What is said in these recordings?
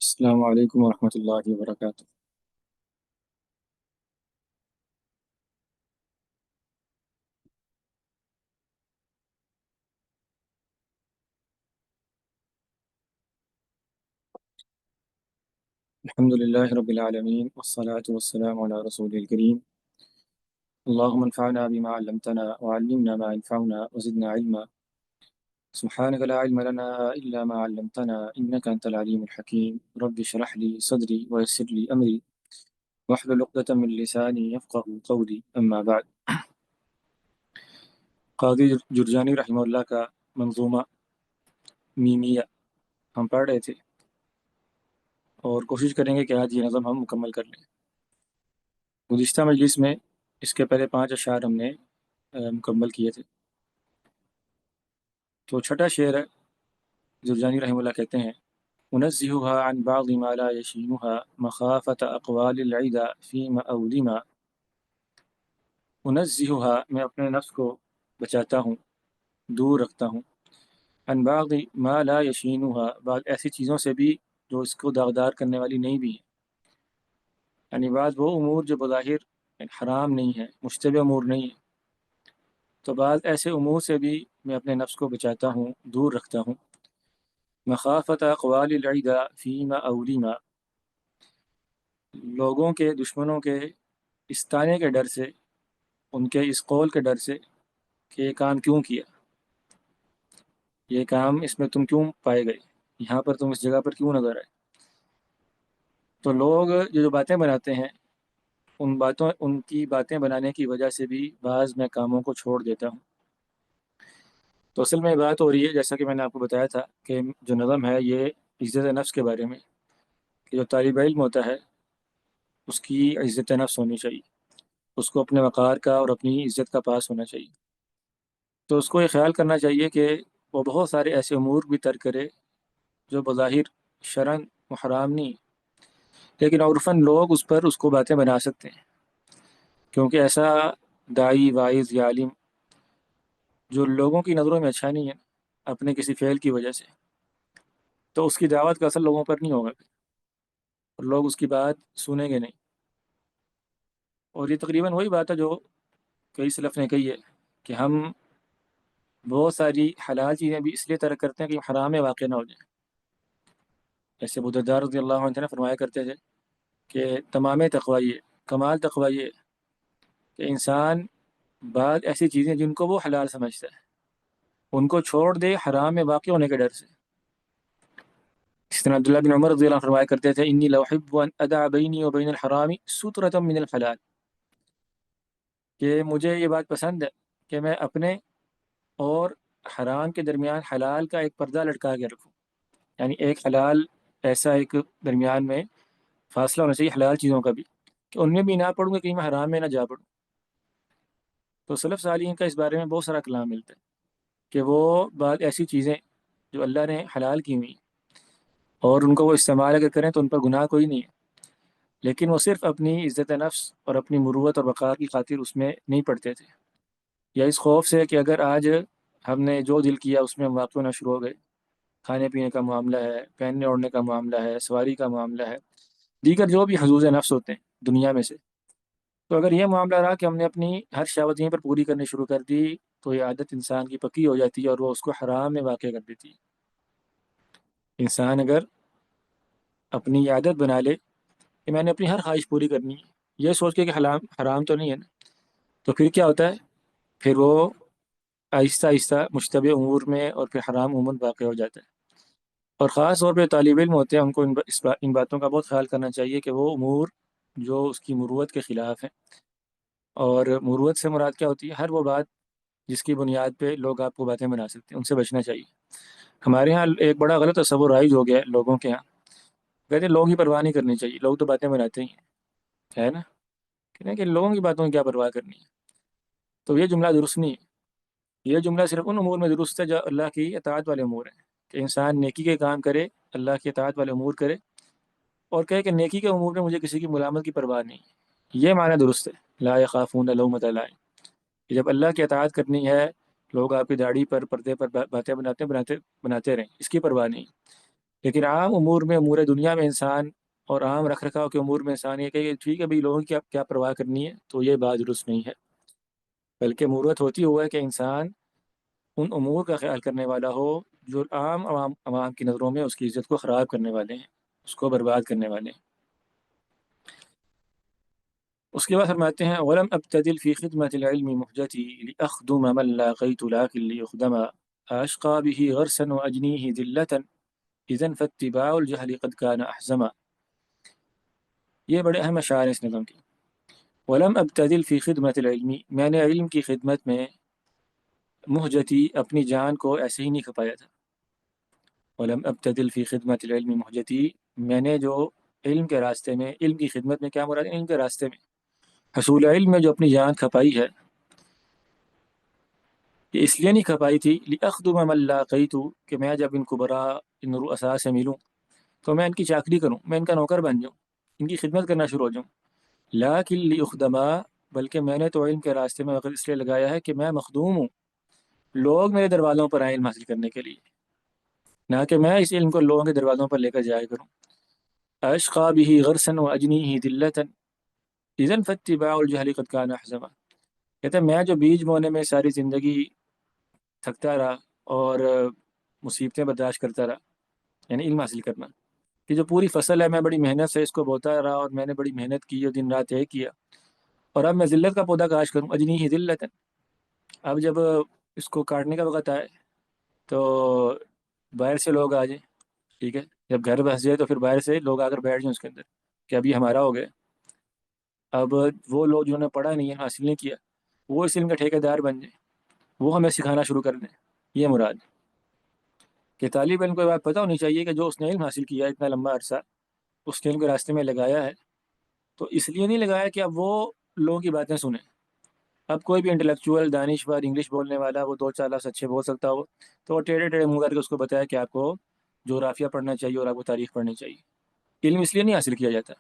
السلام علیکم ورحمۃ اللہ وبرکاتہ۔ الحمد للہ رب العالمین والصلاة والسلام علی رسول الکریم۔ اللہم انفعنا بما علمتنا وعلمنا ما ينفعنا وزدنا علما سبحانك لا علم لنا إلا ما علمتنا إنك أنت العليم الحكيم رب اشرح لي صدري ويسر لي أمري واحلل عقدة من لساني يفقهوا قولي أما بعد۔ قاضی جرجانی رحمہ اللہ کا منظومہ میمیہ ہم پڑھ رہے تھے اور کوشش کریں گے کہ آج یہ نظم ہم مکمل کر لیں۔ گزشتہ مجلس میں اس کے پہلے 5 اشعار ہم نے مکمل کیے تھے۔ تو چھٹا شعر ہے، جرجانی رحمہ اللہ کہتے ہیں منزہها عن بعض ما لا يشینها مخافة اقوال العدا فيما اولما۔ منزہها میں اپنے نفس کو بچاتا ہوں، دور رکھتا ہوں، عن بعض ما لا يشینها بعض ایسی چیزوں سے بھی جو اس کو داغدار کرنے والی نہیں بھی ہیں، یعنی بعض وہ امور جو بظاہر حرام نہیں ہے، مشتبہ امور نہیں ہے، تو بعض ایسے امور سے بھی میں اپنے نفس کو بچاتا ہوں، دور رکھتا ہوں۔ مخافت اقوال العدا فیما اولیما لوگوں کے، دشمنوں کے اس طعنے کے ڈر سے، ان کے اس قول کے ڈر سے کہ یہ کام کیوں کیا، یہ کام اس میں تم کیوں پائے گئے، یہاں پر تم اس جگہ پر کیوں نظر آئے۔ تو لوگ جو باتیں بناتے ہیں، ان کی باتیں بنانے کی وجہ سے بھی بعض میں کاموں کو چھوڑ دیتا ہوں۔ تو اصل میں بات ہو رہی ہے، جیسا کہ میں نے آپ کو بتایا تھا کہ جو نظم ہے یہ عزت نفس کے بارے میں، کہ جو طالب علم ہوتا ہے اس کی عزت نفس ہونی چاہیے، اس کو اپنے وقار کا اور اپنی عزت کا پاس ہونا چاہیے۔ تو اس کو یہ خیال کرنا چاہیے کہ وہ بہت سارے ایسے امور بھی ترک کرے جو بظاہر شرعاً حرام نہیں، لیکن عرفاً لوگ اس کو باتیں بنا سکتے ہیں، کیونکہ ایسا داعی، واعظ یا عالم جو لوگوں کی نظروں میں اچھا نہیں ہے اپنے کسی فعل کی وجہ سے، تو اس کی دعوت کا اثر لوگوں پر نہیں ہوگا اور لوگ اس کی بات سنیں گے نہیں۔ اور یہ تقریباً وہی بات ہے جو کئی سلف نے کہی ہے کہ ہم بہت ساری حلال چیزیں بھی اس لیے ترک کرتے ہیں کہ حرام میں واقع نہ ہو جائیں۔ ایسے ابو درداء رضی اللہ عنہ نے فرمایا کرتے تھے کہ تمام تقوی یہ، کمال تقوی یہ کہ انسان بعض ایسی چیزیں جن کو وہ حلال سمجھتا ہے ان کو چھوڑ دے حرام میں واقع ہونے کے ڈر سے۔ اس طرح عبداللہ بن عمر رضی اللہ عنہ فرمایا کرتے تھے انی لأحب ان ادع بینی و بین الحرام سترۃ من الحلال، کہ مجھے یہ بات پسند ہے کہ میں اپنے اور حرام کے درمیان حلال کا ایک پردہ لٹکا کے رکھوں، یعنی ایک حلال، ایسا ایک درمیان میں فاصلہ ہونا چاہیے حلال چیزوں کا بھی، کہ ان میں بھی نہ پڑھوں گا، کہیں میں حرام میں نہ جا پڑوں۔ تو سلف صالحین کا اس بارے میں بہت سارا کلام ملتا ہے کہ وہ بعض ایسی چیزیں جو اللہ نے حلال کی ہوئی اور ان کو وہ استعمال اگر کریں تو ان پر گناہ کوئی نہیں ہے، لیکن وہ صرف اپنی عزت نفس اور اپنی مروت اور وقار کی خاطر اس میں نہیں پڑتے تھے، یا اس خوف سے کہ اگر آج ہم نے جو دل کیا اس میں ہم واقع ہونا شروع ہو گئے، کھانے پینے کا معاملہ ہے، پہننے اوڑھنے کا معاملہ ہے، سواری کا معاملہ ہے، دیگر جو بھی حظوظ نفس ہوتے ہیں دنیا میں سے، تو اگر یہ معاملہ رہا کہ ہم نے اپنی ہر شہوت یہیں پر پوری کرنی شروع کر دی تو یہ عادت انسان کی پکی ہو جاتی ہے اور وہ اس کو حرام میں واقع کر دیتی ہے۔ انسان اگر اپنی یہ عادت بنا لے کہ میں نے اپنی ہر خواہش پوری کرنی ہے، یہ سوچ کے کہ حرام تو نہیں ہے نا، تو پھر کیا ہوتا ہے، پھر وہ آہستہ آہستہ مشتبہ امور میں اور پھر حرام عموماً واقع ہو جاتا ہے۔ اور خاص طور پہ طالب علم ہوتے ہیں ان کو ان باتوں کا بہت خیال کرنا چاہیے کہ وہ امور جو اس کی مروت کے خلاف ہیں، اور مروت سے مراد کیا ہوتی ہے، ہر وہ بات جس کی بنیاد پہ لوگ آپ کو باتیں بنا سکتے ہیں، ان سے بچنا چاہیے۔ ہمارے ہاں ایک بڑا غلط تصور رائج ہو گیا ہے لوگوں کے ہاں، کہتے ہیں لوگوں کی پرواہ نہیں کرنی چاہیے، لوگ تو باتیں بناتے ہی ہیں، ہے نا، کہتے ہیں کہ لوگوں کی باتوں کی کیا پرواہ کرنی ہے۔ تو یہ جملہ درست نہیں ہے، یہ جملہ صرف ان امور میں درست ہے جو اللہ کی اطاعت والے امور ہیں، کہ انسان نیکی کے کام کرے، اللہ کی اطاعت والے امور کرے، اور کہے کہ نیکی کے امور میں مجھے کسی کی ملامت کی پرواہ نہیں، یہ معنی درست ہے، لا یخافون لومۃ لائم، کہ جب اللہ کی اطاعت کرنی ہے، لوگ آپ کی داڑھی پر، پردے پر باتیں بناتے رہیں، اس کی پرواہ نہیں۔ لیکن عام امور میں، امور دنیا میں انسان اور عام رکھ رکھاؤ کے امور میں انسان یہ کہ ٹھیک ہے بھائی لوگوں کی آپ کیا پرواہ کرنی ہے، تو یہ بات درست نہیں ہے، بلکہ ضرورت ہوتی ہوا ہے کہ انسان ان امور کا خیال کرنے والا ہو جو عوام کی نظروں میں اس کی عزت کو خراب کرنے والے ہیں، اس کو برباد کرنے والے ہیں۔ اس کے بعد فرماتے ہیں ولم ابتدل فی خدمت العلم مہجتی لاخدم من لاقیت لكن لیخدم اشقى به غرسا واجنیه ذلة اذا فاتباع الجهل قد كان احزما۔ یہ بڑے اہم اشعار ہیں اس نظم کی۔ ولم ابتدل فی خدمت العلم، میں نے علم کی خدمت میں مہجتی اپنی جان کو ایسے ہی نہیں کھپایا تھا۔ ولم ابتدل فی خدمت العلم مہجتی، میں نے جو علم کے راستے میں، علم کی خدمت میں کیا مراد ہے؟ علم کے راستے میں حصول علم میں جو اپنی جان کھپائی ہے، یہ اس لیے نہیں کھپائی تھی لأخدم من لاقیت، کہ میں جب ان کبراء، ان رؤساء سے ملوں تو میں ان کی چاکری کروں، میں ان کا نوکر بن جاؤں، ان کی خدمت کرنا شروع ہو جاؤں۔ لیکن لیخدما، بلکہ میں نے تو علم کے راستے میں وقت اس لیے لگایا ہے کہ میں مخدوم ہوں، لوگ میرے دروازوں پر آئیں علم حاصل کرنے کے لیے، نہ کہ میں اس علم کو لوگوں کے دروازوں پر لے کر جایا کروں۔ اشقى به غرسا واجنيه ذلة اذا فاتباع الجهل قد كان احزما، کہتے ہیں میں جو بیج بونے میں ساری زندگی تھکتا رہا اور مصیبتیں برداشت کرتا رہا، یعنی علم حاصل کرنا، کہ جو پوری فصل ہے میں بڑی محنت سے اس کو بوتا رہا اور میں نے بڑی محنت کی اور دن رات ایک کیا، اور اب میں ذلت کا پودا کاش کروں، اجنی ہی ذلت، اب جب اس کو کاٹنے کا وقت آئے تو باہر سے لوگ آ جائیں، ٹھیک ہے، جب گھر بس جائے تو پھر باہر سے لوگ آ کر بیٹھ جائیں اس کے اندر کہ اب یہ ہمارا ہو گیا۔ اب وہ لوگ جنہوں نے پڑھا نہیں ہے، حاصل نہیں کیا، وہ اس علم کے ٹھیکے دار بن جائیں، وہ ہمیں سکھانا شروع کر دیں۔ یہ مراد کہ طالب علم کو یہ بات پتہ ہونی چاہیے کہ جو اس نے علم حاصل کیا ہے اتنا لمبا عرصہ، اس نے علم کے راستے میں لگایا ہے، تو اس لیے نہیں لگایا کہ اب وہ لوگوں کی باتیں سنیں۔ اب کوئی بھی انٹلیکچوئل دانشور انگلش بولنے والا، وہ دو چار لفظ اچھے بول سکتا ہو، تو وہ ٹیڑھے ٹیڑھے منہ کر کے اس کو بتایا کہ آپ کو جغرافیہ پڑھنا چاہیے اور آپ کو تاریخ پڑھنی چاہیے۔ علم اس لیے نہیں حاصل کیا جاتا۔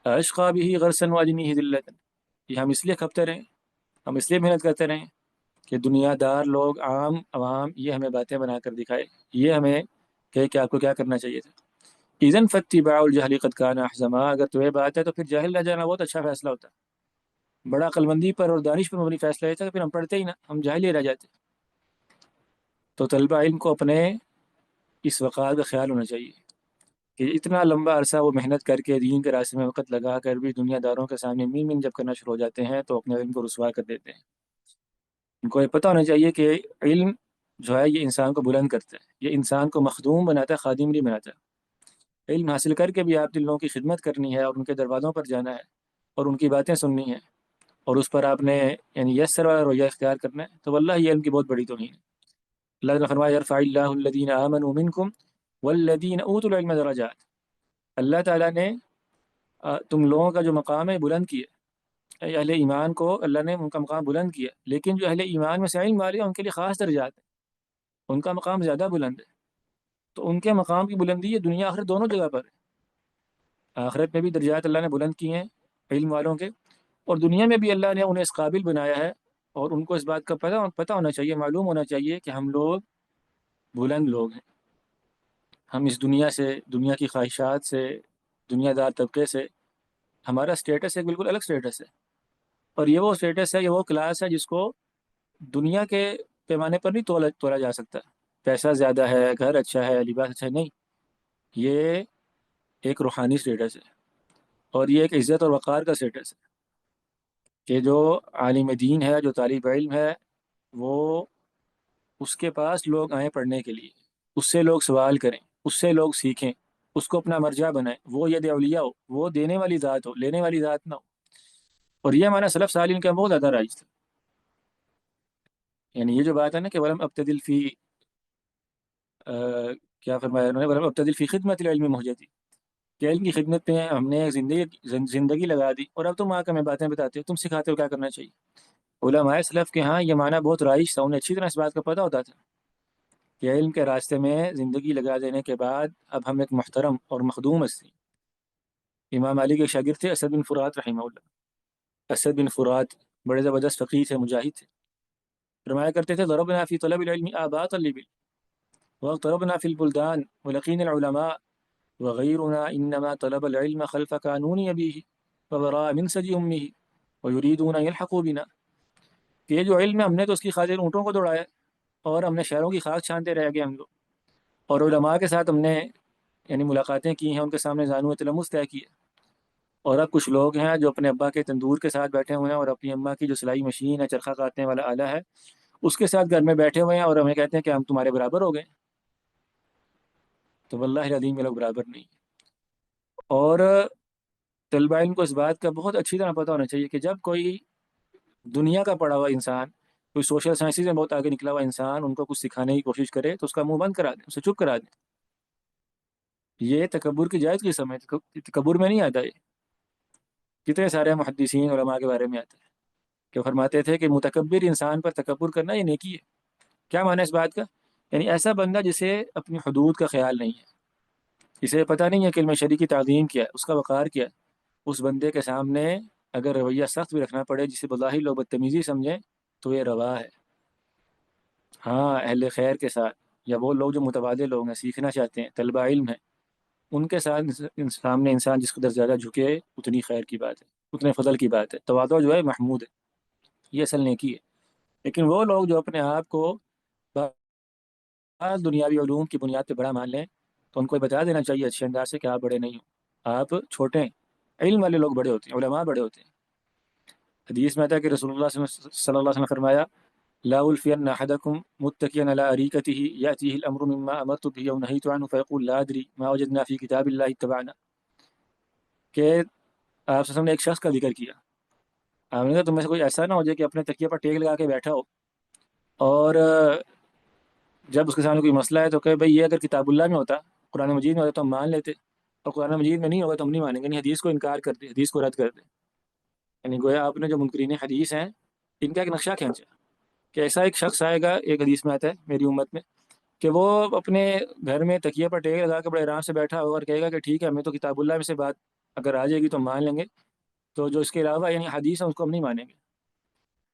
اشقى به غرسا واجنيه ذلة، یہ ہم اس لیے کھپتے رہیں، ہم اس لیے محنت کرتے رہیں کہ دنیا دار لوگ، عام عوام یہ ہمیں باتیں بنا کر دکھائے، یہ ہمیں کہے کہ آپ کو کیا کرنا چاہیے تھا۔ اذن فاتباع الجهل قد كان احزما، اگر تو یہ بات ہے تو پھر جاہل رہ جانا بہت اچھا فیصلہ ہوتا، بڑا عقل مندی پر اور دانش پر مبنی فیصلہ ہوتا، پھر ہم پڑھتے ہی نہ، ہم جاہل ہی رہ جاتے۔ تو طلبہ علم کو اپنے اس وقار کا خیال ہونا چاہیے کہ اتنا لمبا عرصہ وہ محنت کر کے دین کے راستے میں وقت لگا کر بھی دنیا داروں کے سامنے مین مین جب کرنا شروع ہو جاتے ہیں تو اپنے علم کو رسوا کر دیتے ہیں۔ ان کو یہ پتہ ہونا چاہیے کہ علم جو ہے یہ انسان کو بلند کرتا ہے، یہ انسان کو مخدوم بناتا ہے، خادم نہیں بناتا۔ علم حاصل کر کے بھی آپ جن لوگوں کی خدمت کرنی ہے اور ان کے دروازوں پر جانا ہے اور ان کی باتیں سننی ہیں اور اس پر آپ نے یعنی یسر والا رویہ اختیار کرنا ہے، تو واللہ یہ علم کی بہت بڑی توہین ہے۔ اللہ نے فرمایا یرفع اللہ الذین آمنوا منکم والذین اوتوا العلم درجات، اللہ تعالیٰ نے تم لوگوں کا جو مقام ہے بلند کیا، اہل ایمان کو اللہ نے ان کا مقام بلند کیا، لیکن جو اہل ایمان میں سے علم والے ہیں ان کے لیے خاص درجات ہیں، ان کا مقام زیادہ بلند ہے۔ تو ان کے مقام کی بلندی یہ دنیا آخرت دونوں جگہ پر ہے، آخرت میں بھی درجات اللہ نے بلند کیے ہیں علم والوں کے، اور دنیا میں بھی اللہ نے انہیں اس قابل بنایا ہے، اور ان کو اس بات کا پتہ ہونا چاہیے، معلوم ہونا چاہیے کہ ہم لوگ بلند لوگ ہیں، ہم اس دنیا سے، دنیا کی خواہشات سے، دنیا دار طبقے سے، ہمارا سٹیٹس ایک بالکل الگ سٹیٹس ہے، اور یہ وہ سٹیٹس ہے، یہ وہ کلاس ہے جس کو دنیا کے پیمانے پر نہیں تولا جا سکتا۔ پیسہ زیادہ ہے، گھر اچھا ہے، لباس اچھا ہے، نہیں، یہ ایک روحانی سٹیٹس ہے، اور یہ ایک عزت اور وقار کا سٹیٹس ہے کہ جو عالم دین ہے، جو طالب علم ہے، وہ اس کے پاس لوگ آئیں پڑھنے کے لیے، اس سے لوگ سوال کریں، اس سے لوگ سیکھیں، اس کو اپنا مرجع بنائیں، وہ ید اولیاء ہو، وہ دینے والی ذات ہو، لینے والی ذات نہ ہو۔ اور یہ ہمارا سلف صالحین کا بہت زیادہ رائج تھا، یعنی یہ جو بات ہے نا کہ ولم ابتدل فی کیا فرمایا انہوں نے، ولم ابتدل فی خدمت العلم مہجتی، کہ علم کی خدمت میں ہم نے زندگی لگا دی، اور اب تم آ کر ہمیں باتیں بتاتے ہو، تم سکھاتے ہو کیا کرنا چاہیے۔ علماء سلف کے ہاں یہ معنی بہت رائج تھا، انہیں اچھی طرح اس بات کا پتہ ہوتا تھا کہ علم کے راستے میں زندگی لگا دینے کے بعد اب ہم ایک محترم اور مخدوم ہستی۔ امام علی کے شاگرد تھے اسد بن فرات رحمہ اللہ، اسد بن فرات بڑے زبردست فقیہ تھے، مجاہد تھے، فرمایا کرتے تھے ضربنا فی طلب العلم آباء طالب، واغتربنا في البلدان ولقينا العلماء وغيرنا إنما طلب العلم خلف قانون أبيه ووراء منسج أمه ويريدون أن يلحقوا بنا. کہ یہ جو علم ہے ہم نے تو اس کی خاطر اونٹوں کو دوڑایا اور ہم نے شہروں کی خاک چھانتے رہ گئے ہم لوگ، اور علماء کے ساتھ ہم نے یعنی ملاقاتیں کی ہیں، ان کے سامنے زانو تلمس طے کی ہے، اور اب کچھ لوگ ہیں جو اپنے ابا کے تندور کے ساتھ بیٹھے ہوئے ہیں اور اپنی اماں کی جو سلائی مشین ہے، چرخہ کاٹنے والا آلہ ہے، اس کے ساتھ گھر میں بیٹھے ہوئے ہیں اور ہمیں کہتے ہیں کہ ہم تمہارے برابر ہو گئے. تو واللہ العظیم یہ لوگ برابر نہیں. اور طلبہ علم کو اس بات کا بہت اچھی طرح پتہ ہونا چاہیے کہ جب کوئی دنیا کا پڑھا ہوا انسان، کوئی سوشل سائنسز میں بہت آگے نکلا ہوا انسان ان کو کچھ سکھانے کی کوشش کرے تو اس کا منہ بند کرا دیں، اسے چپ کرا دیں. یہ تکبر کی جائز قسم ہے، تکبر میں نہیں آتا. یہ کتنے سارے محدثین علماء کے بارے میں آتا ہے کہ فرماتے تھے کہ متکبر انسان پر تکبر کرنا یہ نیکی ہے. کیا معنی ہے اس بات کا؟ یعنی ایسا بندہ جسے اپنی حدود کا خیال نہیں ہے، جسے پتہ نہیں ہے کہ علم شریع کی تعظیم کیا ہے، اس کا وقار کیا ہے، اس بندے کے سامنے اگر رویہ سخت بھی رکھنا پڑے جسے بظاہر لوگ بدتمیزی سمجھیں تو یہ روا ہے. ہاں، اہل خیر کے ساتھ یا وہ لوگ جو متبادل لوگ ہیں، سیکھنا چاہتے ہیں، طلبہ علم ہیں، ان کے ساتھ سامنے انسان جس قدر زیادہ جھکے اتنی خیر کی بات ہے، اتنے فضل کی بات ہے. تواضع جو ہے محمود ہے، یہ اصل نیکی ہے. لیکن وہ لوگ جو اپنے آپ کو بعض دنیاوی علوم کی بنیاد پہ بڑا مان لیں تو ان کو بتا دینا چاہیے اچھے انداز سے کہ آپ بڑے نہیں ہو، آپ چھوٹے ہیں. علم والے لوگ بڑے ہوتے ہیں، علماء بڑے ہوتے ہیں. حدیث میں آتا ہے کہ رسول اللہ صلی اللہ علیہ وسلم نے فرمایا لا ألفين أحدكم متكئا على أريكته يأتيه الأمر مما أمرت به أو نهيت عنه فيقول لا أدري ما وجدنا في كتاب الله اتبعنا. کہ آپ صلی اللہ علیہ وسلم نے ایک شخص کا ذکر کیا، آپ نے کہا تم میں سے کوئی ایسا نہ ہو جائے کہ اپنے تکیے پر ٹیک لگا کے بیٹھا ہو اور جب اس کے سامنے کوئی مسئلہ ہے تو کہ بھئی یہ اگر کتاب اللہ میں ہوتا، قرآن مجید میں ہوتا تو ہم مان لیتے، اور قرآن مجید میں نہیں ہوگا تو ہم نہیں مانیں گے. یعنی حدیث کو انکار کر دے، حدیث کو رد کر دے. یعنی گویا آپ نے جو منکرین حدیث ہیں ان کا ایک نقشہ کھینچا کہ ایسا ایک شخص آئے گا، ایک حدیث میں آتا ہے میری امت میں، کہ وہ اپنے گھر میں تکیے پر ٹیک لگا کے بڑے آرام سے بیٹھا ہوگا اور کہے گا کہ ٹھیک ہے ہمیں تو کتاب اللہ میں سے بات اگر آ جائے گی تو ہم مان لیں گے، تو جو اس کے علاوہ یعنی حدیث ہے اس کو ہم نہیں مانیں گے.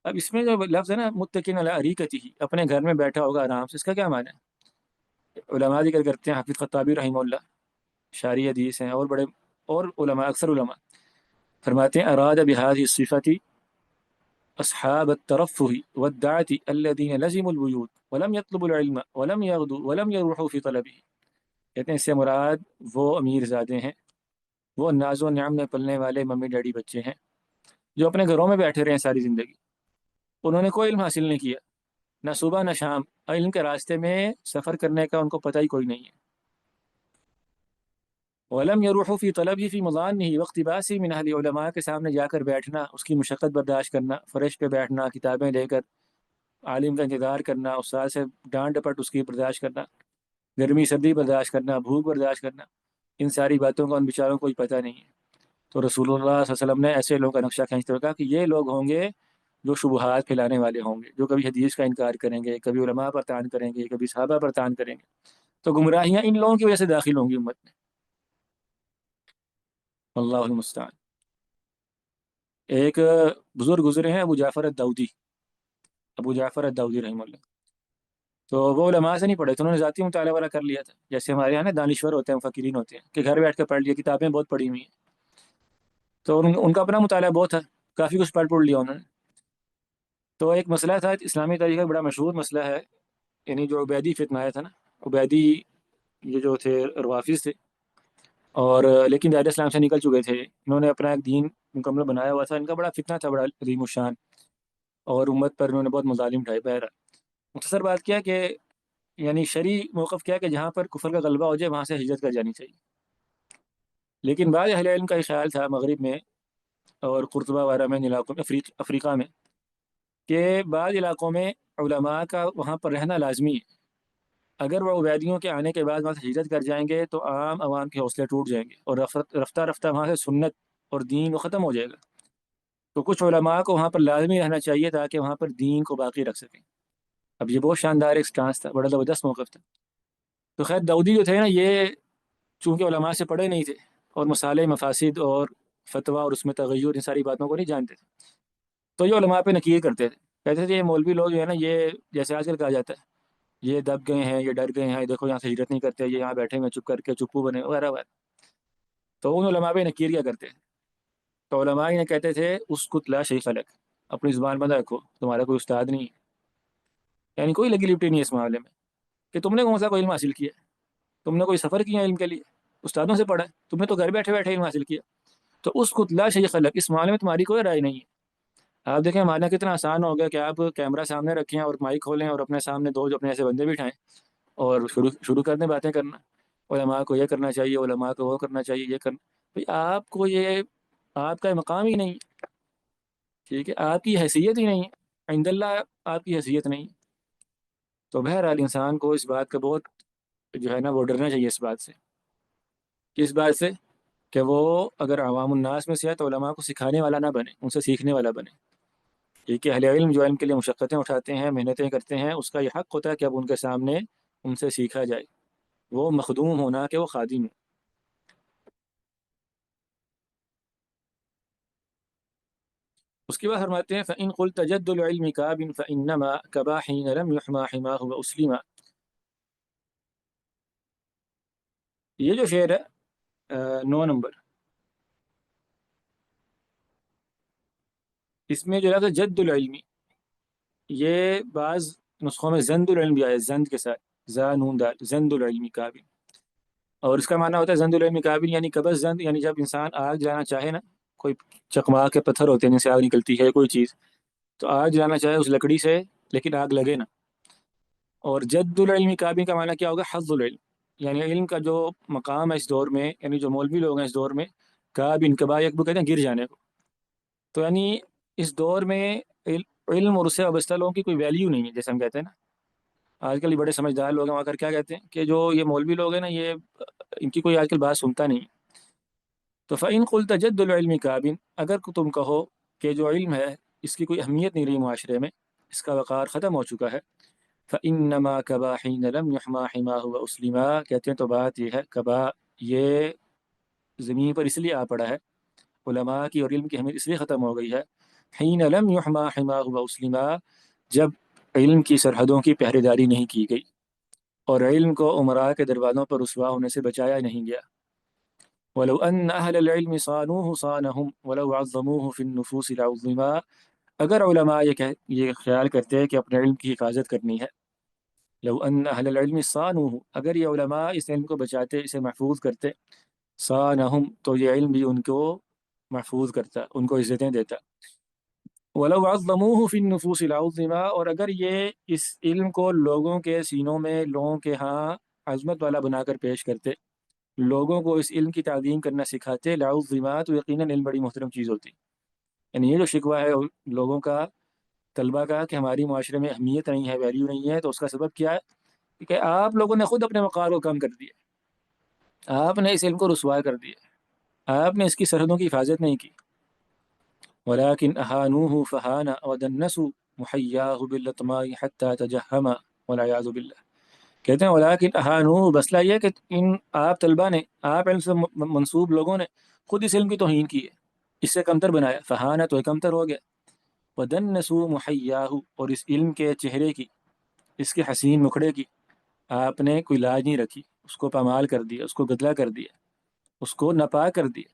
اب اس میں جو لفظ ہے نا متکئ علی اریکتہ، اپنے گھر میں بیٹھا ہوگا آرام سے، اس کا کیا معنی ہے؟ علماء ذکر کرتے ہیں، حافظ خطابی رحمہ اللہ شارح حدیث ہیں، اور بڑے اور علماء، اکثر علماء فرماتے ہیں اراد بهذه الصفة اصحاب الترفه والدعة الذين لزموا البيوت ولم يطلبوا العلم ولم يغدوا ولم يروحوا في طلبه. کہتے ہیں اس سے مراد وہ امیر زادے ہیں، وہ ناز و نعم میں پلنے والے ممی ڈیڈی بچے ہیں جو اپنے گھروں میں بیٹھے رہے ہیں ساری زندگی، انہوں نے کوئی علم حاصل نہیں کیا، نہ صبح نہ شام، علم کے راستے میں سفر کرنے کا ان کو پتہ ہی کوئی نہیں ہے. ولم يروحوا في طلبه في مظانه واقتباسه من اهل علماء کے سامنے جا کر بیٹھنا، اس کی مشقت برداشت کرنا، فرش پہ بیٹھنا، کتابیں لے کر عالم کا انتظار کرنا، استاد سے ڈانٹ ڈپٹ اس کی برداشت کرنا، گرمی سردی برداشت کرنا، بھوک برداشت کرنا، ان ساری باتوں کا ان بیچاروں کو کوئی پتہ نہیں ہے. تو رسول اللہ صلی اللہ علیہ وسلم نے ایسے لوگوں کا نقشہ کھینچتے ہوئے کہا کہ یہ لوگ ہوں گے جو شبہات پھیلانے والے ہوں گے، جو کبھی حدیث کا انکار کریں گے، کبھی علماء پر طعن کریں گے، کبھی صحابہ پر طعن کریں گے. تو گمراہیاں ان لوگوں کی وجہ سے داخل ہوں گی امت میں. اللہ المستعان. ایک بزرگ گزرے ہیں ابو جعفر الداودی، ابو جعفر الداودی رحمہ اللہ. تو وہ علماء سے نہیں پڑھے تھے، انہوں نے ذاتی مطالعہ والا کر لیا تھا، جیسے ہمارے یہاں نا دانشور ہوتے ہیں، مفکرین ہوتے ہیں کہ گھر بیٹھ کے پڑھ لیا، کتابیں بہت پڑھی ہوئی ہیں. تو ان کا اپنا مطالعہ بہت تھا، کافی کچھ پڑھ لیا انہوں نے. تو ایک مسئلہ تھا اسلامی تاریخ کا بڑا مشہور مسئلہ ہے، یعنی جو عبیدی فتنہ آیا تھا نا، عبیدی یہ جو تھے روافظ تھے، اور لیکن دائرہ اسلام سے نکل چکے تھے، انہوں نے اپنا ایک دین مکمل بنایا ہوا تھا. ان کا بڑا فتنہ تھا، بڑا عظیم الشان، اور امت پر انہوں نے بہت مظالم اٹھائے. بہرحال مختصر بات کیا کہ یعنی شرعی موقف کیا کہ جہاں پر کفر کا غلبہ ہو جائے وہاں سے ہجرت کر جانی چاہیے. لیکن بعض اہل علم کا یہ خیال تھا مغرب میں اور قرطبہ وغیرہ میں علاقوں میں، افریقہ میں، کہ بعض علاقوں میں علماء کا وہاں پر رہنا لازمی ہے. اگر وہ عبیدیوں کے آنے کے بعد وہاں سے ہجرت کر جائیں گے تو عام عوام کے حوصلے ٹوٹ جائیں گے اور رفتہ رفتہ وہاں سے سنت اور دین وہ ختم ہو جائے گا. تو کچھ علماء کو وہاں پر لازمی رہنا چاہیے تاکہ وہاں پر دین کو باقی رکھ سکیں. اب یہ بہت شاندار ایک سٹانس تھا، بڑا زبردست موقف تھا. تو خیر داؤدی جو تھے نا، یہ چونکہ علماء سے پڑھے نہیں تھے اور مسالے مفاسد اور فتویٰ اور اس میں تغیر ان ساری باتوں کو نہیں جانتے تھے، تو یہ علماء پہ نکیر کرتے تھے، کہتے تھے یہ مولوی لوگ جو ہے نا، یہ جیسے آج کل کہا جاتا ہے یہ دب گئے ہیں، یہ ڈر گئے ہیں، دیکھو یہاں سے ہجرت نہیں کرتے، یہ یہاں بیٹھے ہوئے چپ کر کے چپو بنے وغیرہ وغیرہ۔ تو ان علماء پہ نکیر کیا کرتے ہیں؟ تو علماء یہ کہتے تھے اس کو لا شیخ لک، اپنی زبان بند رکھو، تمہارا کوئی استاد نہیں ہے، یعنی کوئی لگی لپٹی نہیں ہے اس معاملے میں کہ تم نے کون سا کوئی علم حاصل کیا ہے، تم نے کوئی سفر کیا علم کے لیے، استادوں سے پڑھا ہے، تم نے تو گھر بیٹھے بیٹھے علم حاصل کیا۔ تو اس کو لا شیخ لک، اس معاملے میں تمہاری کوئی رائے نہیں ہے۔ آپ دیکھیں ہمارے یہاں کتنا آسان ہو گیا کہ آپ کیمرہ سامنے رکھیں اور مائک کھولیں اور اپنے سامنے دو جو اپنے ایسے بندے بٹھائیں اور شروع کر دیں باتیں کرنا، علماء کو یہ کرنا چاہیے، علماء کو وہ کرنا چاہیے، یہ کرنا۔ بھئی آپ کو یہ، آپ کا مقام ہی نہیں ہے، ٹھیک ہے، آپ کی حیثیت ہی نہیں ہے عند اللہ، آپ کی حیثیت نہیں ہے۔ تو بہرحال انسان کو اس بات کا بہت جو ہے نا وہ ڈرنا چاہیے اس بات سے، کس بات سے؟ کہ وہ اگر عوام الناس میں سے ہے تو علماء کو سکھانے والا نہ بنے، ان سے سیکھنے والا بنے۔ ٹھیک ہے، اہل علم جو علم کے لیے مشقتیں اٹھاتے ہیں، محنتیں کرتے ہیں، اس کا یہ حق ہوتا ہے کہ اب ان کے سامنے ان سے سیکھا جائے، وہ مخدوم ہونا کہ وہ خادم ہو۔ اس کے بعد فرماتے ہیں فَإِن قُلْتَ جَدُّ الْعِلْمِ كَابٍ فَإِنَّمَا كَبَا حِينَ لَمْ يُحْمَى حِمَاهُ وَأُسْلِمَ۔ یہ جو شعر ہے 9 نمبر، اس میں جو لفظ جد العلمی، یہ بعض نسخوں میں زند العلم بھی آیا ہے، زند کے ساتھ، زا نون دال، زند العلمی کابل، اور اس کا معنی ہوتا ہے زند العلمی کابل یعنی قبض زند، یعنی جب انسان آگ جلانا چاہے نا، کوئی چکما کے پتھر ہوتے ہیں جن سے آگ نکلتی ہے کوئی چیز، تو آگ جلانا چاہے اس لکڑی سے لیکن آگ لگے نا۔ اور جد العلمی کابل کا معنی کیا ہوگا؟ حظ العلم، یعنی علم کا جو مقام ہے اس دور میں، یعنی جو مولوی لوگ ہیں اس دور میں، کابن کبا یکبو کہتے ہیں گر جانے کو، تو یعنی اس دور میں علم اور اس سے وابستہ لوگوں کی کوئی ویلیو نہیں ہے، جیسے ہم کہتے ہیں نا آج کل یہ بڑے سمجھدار لوگ ہیں، وہاں کر کیا کہتے ہیں کہ جو یہ مولوی لوگ ہیں نا، یہ ان کی کوئی آج کل بات سنتا نہیں۔ تو فَإِن قُلْتَ جَدُّ الْعِلْمِ كَابٍ، اگر تم کہو کہ جو علم ہے اس کی کوئی اہمیت نہیں رہی معاشرے میں، اس کا وقار ختم ہو چکا ہے، فَإِنَّمَا كَبَا حِينَ لَمْ يُحْمَى حِمَاهُ وَأُسْلِمَا، کہتے ہیں تو بات یہ ہے کبا، یہ زمین پر اس لیے آ پڑا ہے، علماء کی اور علم کی اہمیت اس لیے ختم ہو گئی ہے، حین لم يحمى حماہ واسلما، جب علم کی سرحدوں کی پہرے داری نہیں کی گئی اور علم کو عمراء کے دروازوں پر رسوا ہونے سے بچایا نہیں گیا۔ ولو ان اہل العلم صانوه صانهم ولو عظموه في النفوس لعظما، اگر علماء یہ خیال کرتے کہ اپنے علم کی حفاظت کرنی ہے، لو ان اہل العلم صانوه، اگر یہ علماء اس علم کو بچاتے، اسے محفوظ کرتے، صانهم تو یہ علم بھی ان کو محفوظ کرتا، ان کو عزتیں دیتا۔ ولو عظموه في النفوس العظما، اور اگر یہ اس علم کو لوگوں کے سینوں میں، لوگوں کے ہاں عظمت والا بنا کر پیش کرتے، لوگوں کو اس علم کی تعظیم کرنا سکھاتے، لعظما تو یقیناً علم بڑی محترم چیز ہوتی۔ یعنی یہ جو شکوہ ہے لوگوں کا، طلبہ کا، کہ ہماری معاشرے میں اہمیت نہیں ہے، ویلیو نہیں ہے، تو اس کا سبب کیا ہے کہ آپ لوگوں نے خود اپنے وقار کو کم کر دیا، آپ نے اس علم کو رسوا کر دیا، آپ نے اس کی سرحدوں کی حفاظت نہیں کی۔ ولكن أهانوه فهان ودنسوا محياه بالأطماع حتى تجهم والعياذ بالله، کہتے ہیں ولیکن اہانوہ، مسئلہ یہ کہ ان آپ طلبہ نے، آپ علم سے منسوب لوگوں نے خود اس علم کی توہین کی ہے، اس سے کمتر بنایا، فہانہ تو کمتر ہو گیا، ودنسوا محیاہ، اور اس علم کے چہرے کی، اس کے حسین مکھڑے کی آپ نے کوئی لاج نہیں رکھی، اس کو پامال کر دیا، اس کو گدلا کر دیا، اس کو ناپاک کر دیا،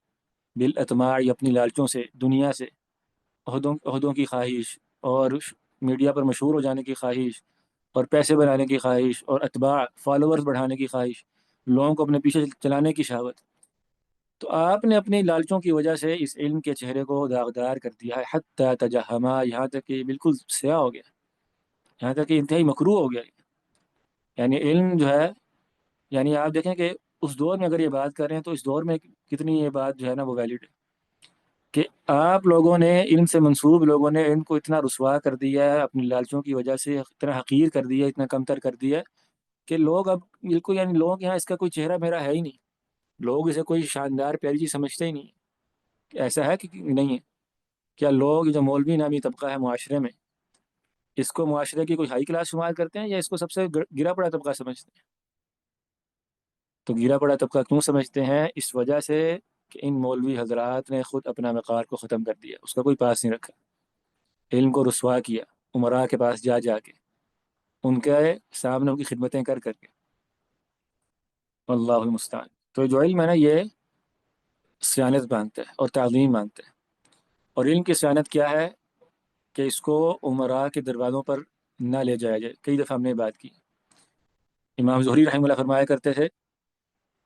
بالاطماع، اپنی لالچوں سے، دنیا سے، عہدوں کی خواہش، اور میڈیا پر مشہور ہو جانے کی خواہش، اور پیسے بنانے کی خواہش، اور اتباع فالوورز بڑھانے کی خواہش، لوگوں کو اپنے پیچھے چلانے کی شہوت۔ تو آپ نے اپنی لالچوں کی وجہ سے اس علم کے چہرے کو داغدار کر دیا ہے، حتی تجہما، یہاں تک کہ بالکل سیاہ ہو گیا، یہاں تک کہ انتہائی مکروہ ہو گیا۔ یعنی علم جو ہے، یعنی آپ دیکھیں کہ اس دور میں اگر یہ بات کر رہے ہیں تو اس دور میں کتنی یہ بات جو ہے نا وہ ویلڈ ہے کہ آپ لوگوں نے، علم سے منسوب لوگوں نے علم کو اتنا رسوا کر دیا ہے، اپنی لالچوں کی وجہ سے اتنا حقیر کر دیا، اتنا کمتر کر دیا کہ لوگ اب بالکل، یعنی لوگوں کے یہاں اس کا کوئی چہرہ میرا ہے ہی نہیں، لوگ اسے کوئی شاندار پیاری چیز سمجھتے ہی نہیں۔ ایسا ہے کہ نہیں ہے؟ کیا لوگ جو مولوی نامی طبقہ ہے معاشرے میں، اس کو معاشرے کی کوئی ہائی کلاس شمار کرتے ہیں یا اس کو سب سے گرا پڑا طبقہ سمجھتے ہیں؟ تو گرا پڑا طبقہ کیوں سمجھتے ہیں؟ اس وجہ سے کہ ان مولوی حضرات نے خود اپنا وقار کو ختم کر دیا، اس کا کوئی پاس نہیں رکھا، علم کو رسوا کیا، عمراء کے پاس جا جا کے، ان کے سامنے ان کی خدمتیں کر کر کے. اللہ المستعان. تو جو علم ہے نا یہ صیانت مانگتا ہے اور تعظیم مانگتا ہے. اور علم کی صیانت کیا ہے کہ اس کو عمراء کے دروازوں پر نہ لے جایا جائے. کئی دفعہ ہم نے بات کی. امام زہری رحمہ اللہ فرمایا کرتے تھے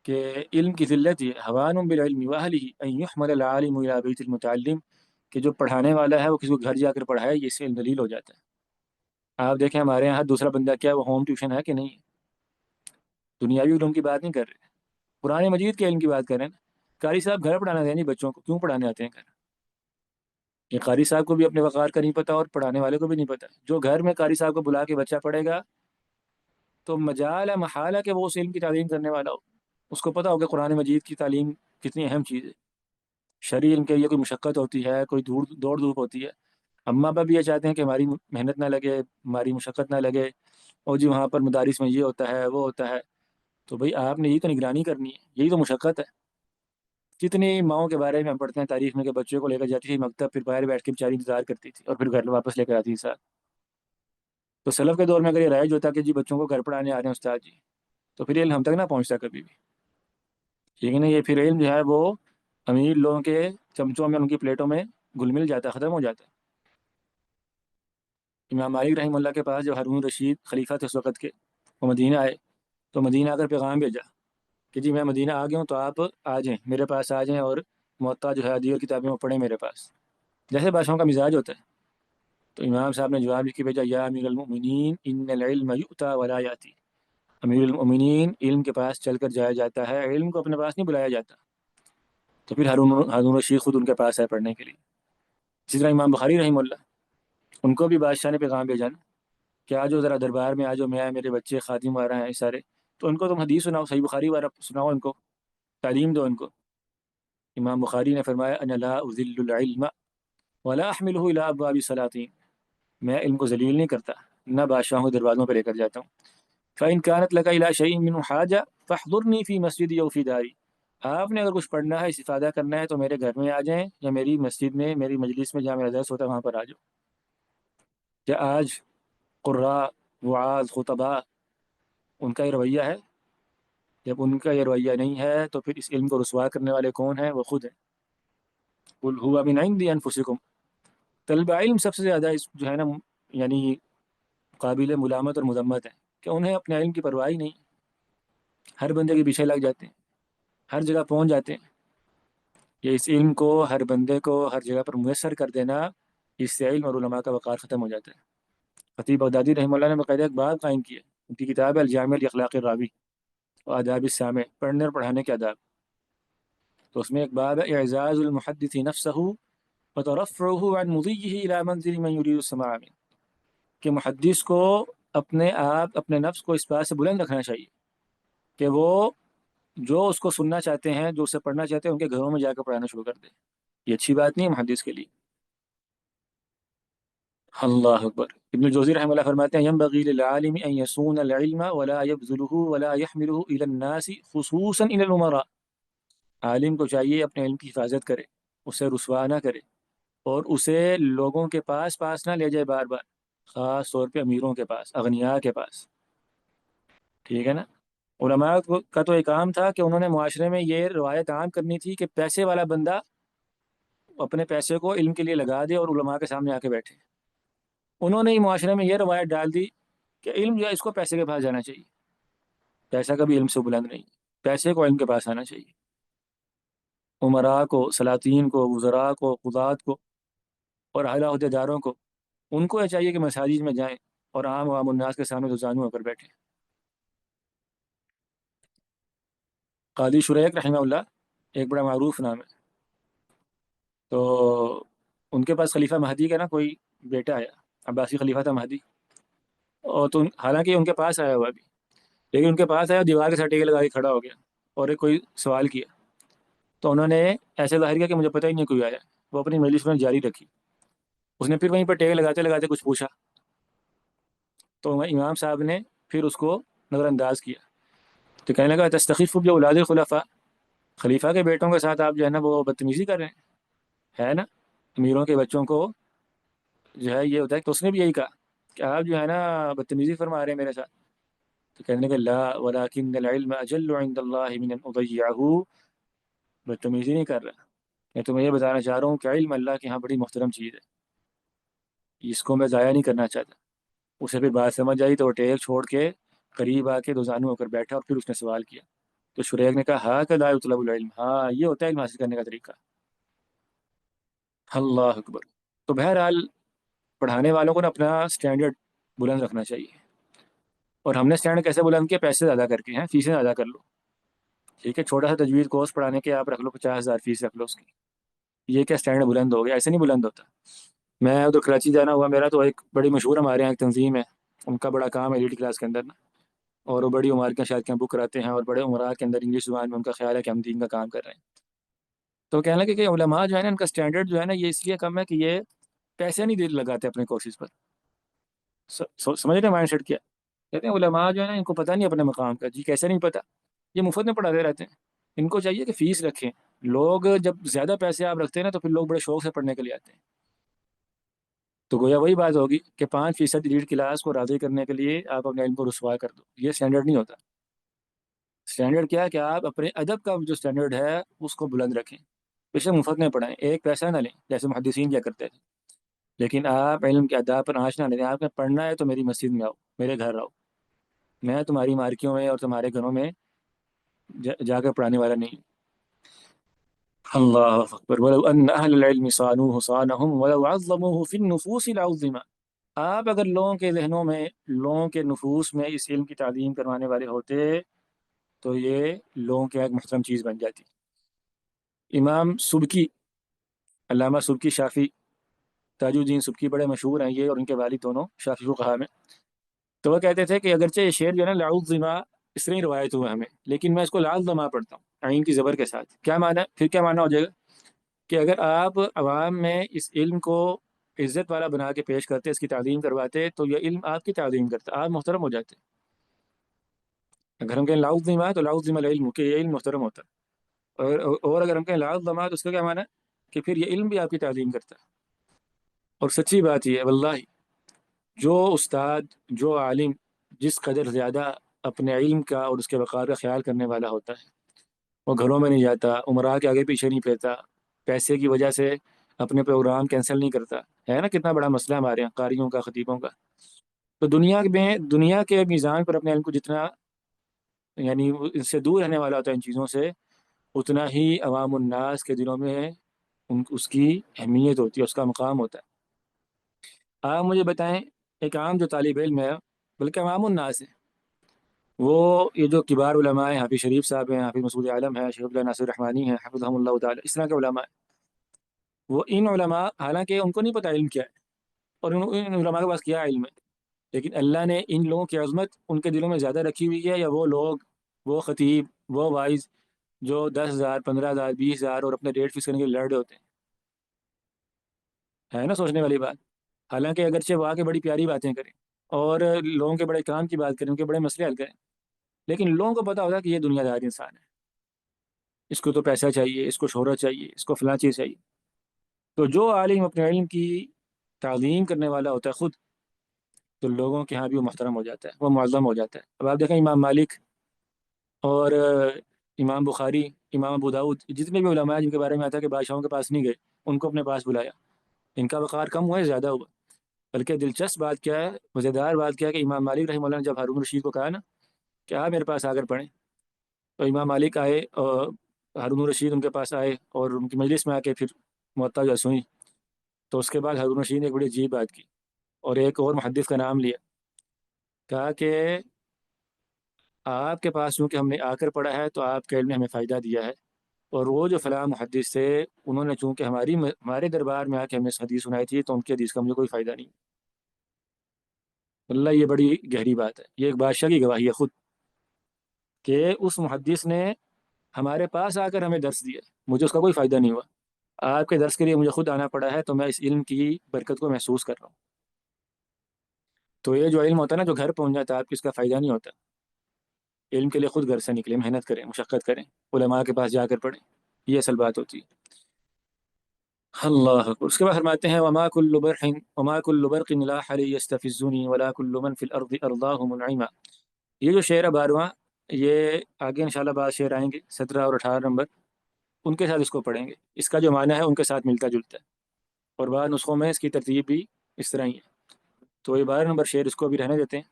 کہ علم کی ذلت یہ حوان بالعلم واہلہ ان یحمل العالم الی بیت المتعلم، کہ جو پڑھانے والا ہے وہ کسی کو گھر جا کر پڑھائے، یہ اس سے دلیل ہو جاتا ہے. آپ دیکھیں ہمارے یہاں دوسرا بندہ کیا وہ ہوم ٹیوشن ہے کہ نہیں؟ دنیاوی علوم کی بات نہیں کر رہے، قرآن مجید کے علم کی بات کر رہے ہیں. قاری صاحب گھر پڑھانا دیں نہیں بچوں کو، کیوں پڑھانے آتے ہیں گھر؟ یہ قاری صاحب کو بھی اپنے وقار کا نہیں پتہ اور پڑھانے والے کو بھی نہیں پتہ. جو گھر میں قاری صاحب کو بلا کے بچہ پڑھے گا تو مجال ہے محال ہے کہ وہ اس علم کی تعلیم کرنے والا ہو. اس کو پتہ ہو کہ قرآن مجید کی تعلیم کتنی اہم چیز ہے. شرعی علم کے لیے کوئی مشقت ہوتی ہے، کوئی دوڑ دھوپ ہوتی ہے. اماں باپ بھی یہ چاہتے ہیں کہ ہماری محنت نہ لگے، ہماری مشقت نہ لگے. اور جی وہاں پر مدارس میں یہ ہوتا ہے وہ ہوتا ہے. تو بھئی آپ نے یہی تو نگرانی کرنی ہے، یہی تو مشقت ہے. کتنی ماؤں کے بارے میں ہم پڑھتے ہیں تاریخ میں کہ بچوں کو لے کر جاتی تھی مکتب، پھر باہر بیٹھ کے بیچاری انتظار کرتی تھی اور پھر گھر واپس لے کر آتی تھی ساتھ. تو سلف کے دور میں اگر یہ رائج ہوتا کہ جی بچوں کو گھر پڑھانے آ رہے ہیں استاد جی، تو پھر علم ہم تک نہ پہنچتا کبھی بھی. ٹھیک ہے نا؟ یہ پھر علم جو ہے وہ امیر لوگوں کے چمچوں میں، ان کی پلیٹوں میں گل مل جاتا ہے، ختم ہو جاتا ہے. امام مالک رحمہ اللہ کے پاس جو ہارون رشید خلیفہ تھے اس وقت کے، وہ مدینہ آئے. تو مدینہ آ کر پیغام بھیجا کہ جی میں مدینہ آ گیا ہوں، تو آپ آ جائیں میرے پاس آ جائیں، اور موطا جو ہے حدیث کتابیں وہ پڑھیں میرے پاس، جیسے بادشاہوں کا مزاج ہوتا ہے. تو امام صاحب نے جواب لکھ کے بھیجا، یا امیر المؤمنین ان العلم یؤتی ولا یاتی. امیر المؤمنین، علم کے پاس چل کر جایا جاتا ہے، علم کو اپنے پاس نہیں بلایا جاتا. تو پھر ہارون رشید خود ان کے پاس آئے پڑھنے کے لیے. اسی طرح امام بخاری رحمہ اللہ، ان کو بھی بادشاہ نے پیغام بھیجا نا کہ آ جاؤ ذرا دربار میں، آ جاؤ، میں میرے بچے خادم وغیرہ ہیں سارے، تو ان کو تم حدیث سناؤ، صحیح بخاری وغیرہ سناؤ، ان کو تعلیم دو ان کو. امام بخاری نے فرمایا انا لا اذل العلم ولا احملہ الی ابواب السلاطین، میں علم کو ذلیل نہیں کرتا، نہ بادشاہوں کے دروازوں پہ لے کر جاتا ہوں. فإن كانت لك إلى شيء منه حاجة فاحضرني في مسجدي أو في داري. آپ نے اگر کچھ پڑھنا ہے، استفادہ کرنا ہے، تو میرے گھر میں آ جائیں یا میری مسجد میں، میری مجلس میں جہاں میرا درس ہوتا ہے وہاں پر آ جاؤ. کہ آج قراء، وعاظ، خطباء، ان کا یہ رویہ ہے. جب ان کا یہ رویہ نہیں ہے تو پھر اس علم کو رسوا کرنے والے کون ہیں؟ وہ خود ہیں. قل هو من عند انفسکم. طلبہ علم سب سے زیادہ جو ہے نا یعنی قابل ملامت اور مذمت ہے کہ انہیں اپنے علم کی پرواہ ہی نہیں. ہر بندے کے پیچھے لگ جاتے ہیں، ہر جگہ پہنچ جاتے ہیں. یہ اس علم کو ہر بندے کو ہر جگہ پر میسر کر دینا، اس سے علم اور علماء کا وقار ختم ہو جاتا ہے. خطیب بغدادی رحمہ اللہ نے باقاعدہ ایک باب قائم کی ہے، ان کی کتاب ہے الجامع لاخلاق الراوی و آداب السامع، پڑھنے اور پڑھانے کے آداب. تو اس میں ایک باب ہے اعزاز المحدث نفسه وترفعه عن مضیه الى منزل من يريد السماع منه، کہ محدث کو اپنے آپ، اپنے نفس کو اس بات سے بلند رکھنا چاہیے کہ وہ جو اس کو سننا چاہتے ہیں، جو اسے پڑھنا چاہتے ہیں، ان کے گھروں میں جا کر پڑھانا شروع کر دے. یہ اچھی بات نہیں ہے محدث کے لیے. اللہ اکبر. ابن الجوزی رحمہ اللہ فرماتے ہیں ينبغي للعالم ان يصون العلم ولا يبذله ولا يحمله الى الناس خصوصا الى الامراء. عالم کو چاہیے اپنے علم کی حفاظت کرے، اسے رسوا نہ کرے، اور اسے لوگوں کے پاس پاس نہ لے جائے بار بار، خاص طور پہ امیروں کے پاس، اغنیاء کے پاس. ٹھیک ہے نا؟ علماء کا تو ایک کام تھا کہ انہوں نے معاشرے میں یہ روایت عام کرنی تھی کہ پیسے والا بندہ اپنے پیسے کو علم کے لیے لگا دے اور علماء کے سامنے آ کے بیٹھے. انہوں نے ہی معاشرے میں یہ روایت ڈال دی کہ علم جو ہے اس کو پیسے کے پاس جانا چاہیے. پیسہ کبھی علم سے بلند نہیں، پیسے کو علم کے پاس آنا چاہیے. عمراء کو، سلاطین کو، وزراء کو، قضات کو اور اعلیٰ عہدیداروں کو، ان کو یہ چاہیے کہ مساجد میں جائیں اور عام عوام الناس کے سامنے رضانو ہو کر بیٹھیں. قاضی شریک رحمہ اللہ ایک بڑا معروف نام ہے. تو ان کے پاس خلیفہ مہدی کا نا کوئی بیٹا آیا، عباسی خلیفہ تھا مہدی. اور تو حالانکہ ان کے پاس آیا ہوا بھی، لیکن ان کے پاس آیا دیوار کے ساتھ ٹیکے لگا کے کھڑا ہو گیا اور ایک کوئی سوال کیا. تو انہوں نے ایسے ظاہر کیا کہ مجھے پتہ ہی نہیں کوئی آیا. وہ اپنی مجلس میں جاری رکھی. اس نے پھر وہیں پر ٹیکے لگاتے لگاتے کچھ پوچھا. تو امام صاحب نے پھر اس کو نظر انداز کیا. تو کہنے لگا تستخف باولاد الخلفاء، خلیفہ کے بیٹوں کے ساتھ آپ جو ہے نا وہ بدتمیزی کر رہے ہیں، ہے نا؟ امیروں کے بچوں کو جو ہے یہ ہوتا ہے. تو اس نے بھی یہی کہا کہ آپ جو ہے نا بدتمیزی فرما رہے ہیں میرے ساتھ؟ تو کہنے لگے لا ولکن العلم اجل عند اللہ من ان اضیعہ، بدتمیزی نہیں کر رہا، میں تمہیں یہ بتانا چاہ رہا ہوں کہ علم اللہ کے یہاں بڑی محترم چیز ہے، اس کو میں ضائع نہیں کرنا چاہتا۔ اسے پھر بات سمجھ آئی تو وہ ٹیک چھوڑ کے قریب آ کے دو زانو ہو کر بیٹھا، اور پھر اس نے سوال کیا۔ تو شریک نے کہا ہاں کہ لا یطلب العلم، ہاں یہ ہوتا ہے علم حاصل کرنے کا طریقہ۔ اللہ اکبر۔ تو بہرحال پڑھانے والوں کو نا اپنا اسٹینڈرڈ بلند رکھنا چاہیے، اور ہم نے اسٹینڈرڈ کیسے بلند کیا؟ پیسے زیادہ کر کے ہیں، فیسیں زیادہ کر لو، ٹھیک ہے، چھوٹا سا تجوید کورس پڑھانے کے آپ رکھ لو 50,000 فیس رکھ لو اس کی، یہ کیا اسٹینڈرڈ بلند ہو گیا؟ ایسے نہیں بلند ہوتا۔ میں ادھر کراچی جانا ہوا میرا، تو ایک بڑی مشہور ہمارے یہاں ایک تنظیم ہے، ان کا بڑا کام ہے ایلیٹ کلاس کے اندر نا، اور وہ بڑی عمارتیں شادیاں بک کراتے ہیں، اور بڑے عمارات کے اندر انگلش زبان میں ان کا خیال ہے کہ ہم دین کا کام کر رہے ہیں۔ تو کہنے لگے کہ علماء جو ہے نا ان کا اسٹینڈرڈ جو ہے نا یہ اس لیے کم ہے کہ یہ پیسے نہیں لگاتے اپنے کورسز پر۔ سمجھ رہے مائنڈ سیٹ کیا؟ کہتے ہیں علماء جو ہے نا ان کو پتہ نہیں اپنے مقام کا، جی کیسے نہیں پتہ، یہ مفت میں پڑھاتے رہتے ہیں، ان کو چاہیے کہ فیس رکھیں۔ لوگ جب زیادہ پیسے آپ رکھتے ہیں نا تو پھر لوگ بڑے شوق سے پڑھنے کے لیے آتے ہیں۔ تو گویا وہی بات ہوگی کہ 5% لیڈ کلاس کو راضی کرنے کے لیے آپ اپنے علم کو رسوا کر دو، یہ اسٹینڈرڈ نہیں ہوتا۔ اسٹینڈرڈ کیا ہے کہ آپ اپنے ادب کا جو اسٹینڈرڈ ہے اس کو بلند رکھیں، اسے مفت میں پڑھائیں، ایک پیسہ نہ لیں جیسے محدثین کیا کرتے تھے، لیکن آپ علم کے آداب پر آنچ نہ لیں۔ آپ نے پڑھنا ہے تو میری مسجد میں آؤ، میرے گھر آؤ، میں تمہاری مارکیوں میں اور تمہارے گھروں میں جا کر پڑھانے والا نہیں۔ اللہ اکبر، ولو ان اہل العلم صانوه صانهم ولو عظموه في النفوس لعظم۔ آپ اگر لوگوں کے ذہنوں میں، لوگوں کے نفوس میں اس علم کی تعلیم کروانے والے ہوتے تو یہ لوگوں کے ایک محترم چیز بن جاتی۔ امام سبکی، علامہ سبکی شافی، تاج الدین سبکی بڑے مشہور ہیں یہ اور ان کے والد دونوں شافی فقہا میں۔ تو وہ کہتے تھے کہ اگرچہ یہ شعر جو ہے نا لعظم اس طرح ہی روایت ہوا ہمیں، لیکن میں اس کو لعظما پڑھتا ہوں عین کی زبر کے ساتھ۔ کیا معنی ہے؟ پھر کیا معنی ہو جائے گا کہ اگر آپ عوام میں اس علم کو عزت والا بنا کے پیش کرتے، اس کی تعلیم کرواتے، تو یہ علم آپ کی تعلیم کرتا، آپ محترم ہو جاتے۔ اگر ہم کہیں لعظما تو لعظم العلم، کہ یہ علم محترم ہوتا، اور اگر ہم کہیں لعظما تو اس کا کیا معنی ہے کہ پھر یہ علم بھی آپ کی تعلیم کرتا۔ اور سچی بات یہ ہے واللہ، جو استاد، جو عالم جس قدر زیادہ اپنے علم کا اور اس کے وقار کا خیال کرنے والا ہوتا ہے، وہ گھروں میں نہیں جاتا، عمرا کے آگے پیچھے نہیں پھرتا، پیسے کی وجہ سے اپنے پروگرام کینسل نہیں کرتا، ہے نا کتنا بڑا مسئلہ ہمارے یہاں قاریوں کا، خطیبوں کا۔ تو دنیا میں، دنیا کے میزان پر اپنے علم کو جتنا یعنی اس سے دور رہنے والا ہوتا ہے ان چیزوں سے، اتنا ہی عوام الناس کے دلوں میں اس کی اہمیت ہوتی ہے، اس کا مقام ہوتا ہے۔ آپ مجھے بتائیں، ایک عام جو طالب علم ہے، بلکہ عوام الناس ہے، وہ یہ جو کبار علماء ہیں، حافظ شریف صاحب ہیں، حافظ مسعود عالم ہے، شیخ عبداللہ ناصر رحمانی ہیں حفظہم اللہ تعالی، اس طرح کے علماء ہیں، وہ ان علماء حالانکہ ان کو نہیں پتہ علم کیا ہے، اور ان علماء کے پاس کیا علم ہے، لیکن اللہ نے ان لوگوں کی عظمت ان کے دلوں میں زیادہ رکھی ہوئی ہے، یا وہ لوگ، وہ خطیب، وہ وائز جو 10,000 15,000 20,000 اور اپنے ریٹ فکس کرنے کے لیے لڑ رہے ہوتے ہیں؟ ہے نا سوچنے والی بات۔ حالانکہ اگرچہ وہ آ کے بڑی پیاری باتیں کریں اور لوگوں کے بڑے کام کی بات کریں، ان کے بڑے مسئلے حل کریں، لیکن لوگوں کو پتا ہوتا ہے کہ یہ دنیا دار انسان ہے، اس کو تو پیسہ چاہیے، اس کو شہرت چاہیے، اس کو فلاں چیز چاہیے۔ تو جو عالم اپنے علم کی تعظیم کرنے والا ہوتا ہے خود، تو لوگوں کے ہاں بھی وہ محترم ہو جاتا ہے، وہ معظم ہو جاتا ہے۔ اب آپ دیکھیں امام مالک اور امام بخاری، امام ابو داؤد، جتنے بھی علماء ہیں جن کے بارے میں آتا ہے کہ بادشاہوں کے پاس نہیں گئے، ان کو اپنے پاس بلایا، ان کا وقار کم ہوا ہے زیادہ ہوا؟ بلکہ دلچسپ بات کیا ہے، مزیدار بات کیا ہے کہ امام مالک رحمہ اللہ نے جب ہارون رشید کو کہا نا کہ آپ میرے پاس آ کر پڑھیں، تو امام مالک آئے اور ہارون رشید ان کے پاس آئے اور ان کی مجلس میں آ کے پھر معطا جو سنی، تو اس کے بعد ہارون رشید نے ایک بڑی عجیب بات کی، اور ایک اور محدث کا نام لیا، کہا کہ آپ کے پاس چونکہ ہم نے آ کر پڑھا ہے تو آپ کے علم نے ہمیں فائدہ دیا ہے، اور وہ جو فلاں محدث تھے انہوں نے چونکہ ہمارے دربار میں آ کے ہمیں حدیث سنائی تھی تو ان کی حدیث کا مجھے کوئی فائدہ نہیں۔ اللہ یہ بڑی گہری بات ہے، یہ ایک بادشاہ کی گواہی ہے خود، کہ اس محدث نے ہمارے پاس آ کر ہمیں درس دیا، مجھے اس کا کوئی فائدہ نہیں ہوا، آپ کے درس کے لیے مجھے خود آنا پڑا ہے، تو میں اس علم کی برکت کو محسوس کر رہا ہوں۔ تو یہ جو علم ہوتا ہے نا جو گھر پہنچ جاتا ہے آپ کو، اس کا فائدہ نہیں ہوتا۔ علم کے لیے خود گھر سے نکلیں، محنت کریں، مشقت کریں، علماء کے پاس جا کر پڑھیں، یہ اصل بات ہوتی ہے۔ اللہ اکبر۔ اس کے بعد فرماتے ہیں وما كل برق لاح لي يستفزني ولا كل من في الارض ارضاه منعما۔ یہ جو شعر ہے 12واں، یہ آگے انشاءاللہ بعض شعر آئیں گے 17 اور 18 نمبر، ان کے ساتھ اس کو پڑھیں گے، اس کا جو معنی ہے ان کے ساتھ ملتا جلتا ہے، اور بعض نسخوں میں اس کی ترتیب بھی اس طرح ہی ہے۔ تو یہ 12 نمبر شعر اس کو بھی رہنے دیتے ہیں،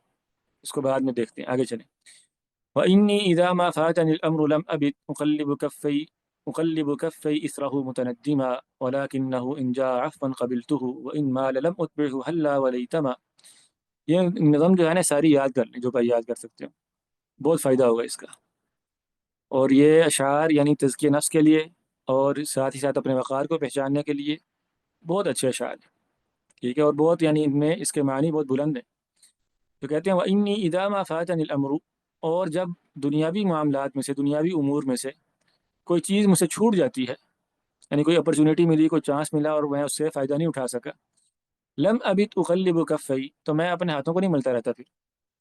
اس کو بعد میں دیکھتے ہیں، آگے چلیں۔ وإني إذا ما فاتني الأمر لم أبد أقلب كفي إثره متندما ولكنه إن جاء عفوا قبلته وإن مال لم أتبعه هلا وليتما۔ یہ نظم جو ہے نا ساری یاد کر لیں، جو بھائی یاد کر سکتے ہو، بہت فائدہ ہوگا اس کا۔ اور یہ اشعار یعنی تزکیہ نفس کے لیے اور ساتھ ہی ساتھ اپنے وقار کو پہچاننے کے لیے بہت اچھے اشعار ہیں، ٹھیک ہے، اور بہت یعنی ان میں اس کے معنی بہت بلند ہیں۔ تو کہتے ہیں وَإِنِّي إِذَا مَا فَاتَنِ الْأَمْرُ، اور جب دنیاوی معاملات میں سے، دنیاوی امور میں سے کوئی چیز مجھ سے چھوٹ جاتی ہے، یعنی کوئی اپرچونٹی ملی، کوئی چانس ملا اور میں اس سے فائدہ نہیں اٹھا سکا، لم ابت اقلب کفی، تو میں اپنے ہاتھوں کو نہیں ملتا رہتا، پھر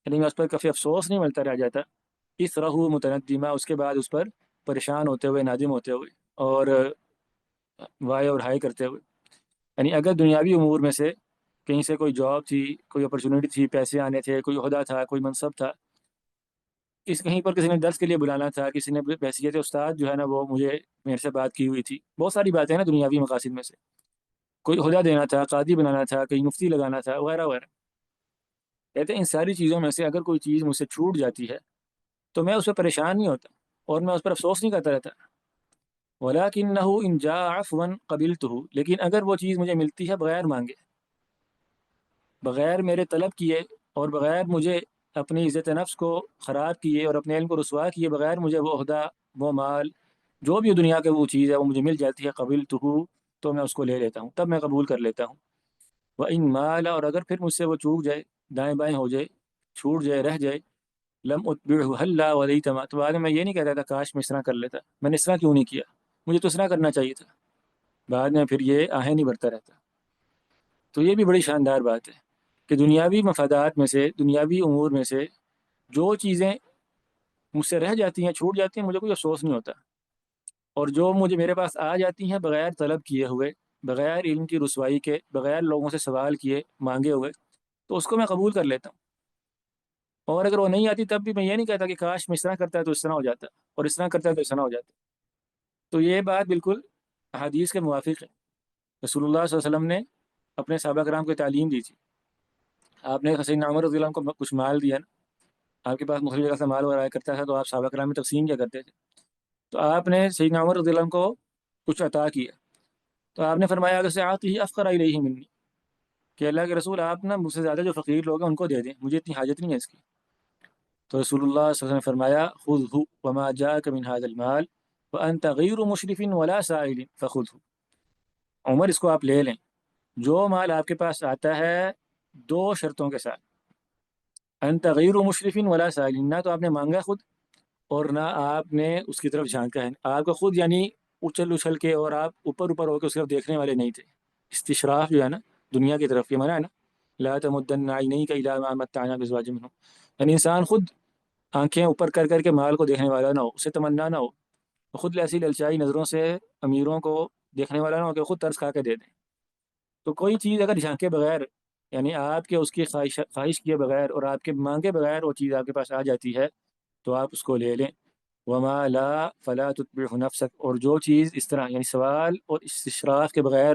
یعنی میں اس پر کفی افسوس نہیں ملتا رہ جاتا، اس رہو متندمہ، اس کے بعد اس پر پریشان ہوتے ہوئے، نادم ہوتے ہوئے، اور وائے اور ہائے کرتے ہوئے۔ یعنی اگر دنیاوی امور میں سے کہیں سے کوئی جاب تھی، کوئی اپرچونٹی تھی، پیسے آنے تھے، کوئی عہدہ تھا، کوئی منصب تھا، کہیں پر کسی نے درس کے لیے بلانا تھا، کسی نے بحیثیت استاد جو ہے نا وہ مجھے میرے سے بات کی ہوئی تھی، بہت ساری باتیں ہیں نا دنیاوی مقاصد میں سے، کوئی عہدہ دینا تھا، قاضی بنانا تھا، کہیں مفتی لگانا تھا، وغیرہ وغیرہ۔ کہتے ہیں ان ساری چیزوں میں سے اگر کوئی چیز مجھ سے چھوٹ جاتی ہے تو میں اس پہ پریشان نہیں ہوتا اور میں اس پر افسوس نہیں کرتا رہتا، وَلَكِنَّهُ إِنْ جَاءَ عَفْوًا قَبِلْتُهُ، لیکن اگر وہ چیز مجھے ملتی ہے بغیر مانگے، بغیر میرے طلب کیے، اور بغیر مجھے اپنی عزت نفس کو خراب کیے اور اپنے علم کو رسوا کیے، بغیر مجھے وہ عہدہ، وہ مال، جو بھی دنیا کے وہ چیز ہے وہ مجھے مل جاتی ہے، قبلتہ، تو میں اس کو لے لیتا ہوں، تب میں قبول کر لیتا ہوں۔ وَإِنْ مَالَ، اور اگر پھر مجھ سے وہ چوک جائے، دائیں بائیں ہو جائے، چھوٹ جائے، رہ جائے، لم اتبعہ ہلا ولیتما، تو بعد میں یہ نہیں کہتا تھا کاش میں اس طرح کر لیتا، میں نے اس طرح کیوں نہیں کیا، مجھے تو اس طرح کرنا چاہیے تھا، بعد میں پھر یہ آہیں نہیں بھرتا رہتا۔ تو یہ بھی بڑی شاندار بات ہے کہ دنیاوی مفادات میں سے، دنیاوی امور میں سے جو چیزیں مجھ سے رہ جاتی ہیں، چھوٹ جاتی ہیں، مجھے کوئی افسوس نہیں ہوتا، اور جو مجھے میرے پاس آ جاتی ہیں بغیر طلب کیے ہوئے، بغیر علم کی رسوائی کے، بغیر لوگوں سے سوال کیے مانگے ہوئے، تو اس کو میں قبول کر لیتا ہوں، اور اگر وہ نہیں آتی تب بھی میں یہ نہیں کہتا کہ کاش میں اس طرح کرتا ہے تو اس طرح ہو جاتا، اور اس طرح کرتا ہے تو اس طرح ہو جاتا۔ تو یہ بات بالکل احادیث کے موافق ہے۔ رسول اللہ صلی اللہ علیہ وسلم نے اپنے صحابہ کرام کو تعلیم دی تھی، آپ نے سیدنا عمر رضی اللہ عنہ کو کچھ مال دیا نا، آپ کے پاس مختلف جگہ سے مال وغیرہ کرتا تھا، تو آپ صحابہ کرام میں تقسیم کیا کرتے تھے، تو آپ نے سیدنا عمر رضی اللہ عنہ کو کچھ عطا کیا، تو آپ نے فرمایا اگر سے آتی ہی افقر الیہ منی، کہ اللہ کے رسول آپ نا مجھ سے زیادہ جو فقیر لوگ ہیں ان کو دے دیں، مجھے اتنی حاجت نہیں ہے اس کی۔ تو رسول اللہ صلی اللہ علیہ وسلم نے فرمایا خذہ وما جاءک من هذا المال وانت غیر مشرف ولا سائل فخذہ، عمر اس کو آپ لے لیں، جو مال آپ کے پاس آتا ہے دو شرطوں کے ساتھ، انت غیر مشرف ولا سائل، نہ تو آپ نے مانگا خود اور نہ آپ نے اس کی طرف جھانکا ہے، آپ کا خود یعنی اچھل اچھل کے اور آپ اوپر اوپر ہو کے اس کی طرف دیکھنے والے نہیں تھے۔ استشراف جو ہے نا دنیا کی طرف، یہ منع ہے نا، لا تمدن عینیک الی ما متعنا بازواج منهم، یعنی انسان خود آنکھیں اوپر کر کر کے مال کو دیکھنے والا نہ ہو، اسے تمنا نہ ہو، خود ایسی للچائی نظروں سے امیروں کو دیکھنے والا نہ ہو کہ خود ترس کھا کے دے دیں۔ تو کوئی چیز اگر جھانکے بغیر، یعنی آپ کے اس کی خواہش کیے بغیر اور آپ کے مانگے بغیر وہ چیز آپ کے پاس آ جاتی ہے تو آپ اس کو لے لیں۔ وما لا فلا تتبعه نفسک، اور جو چیز اس طرح یعنی سوال اور استشراف کے بغیر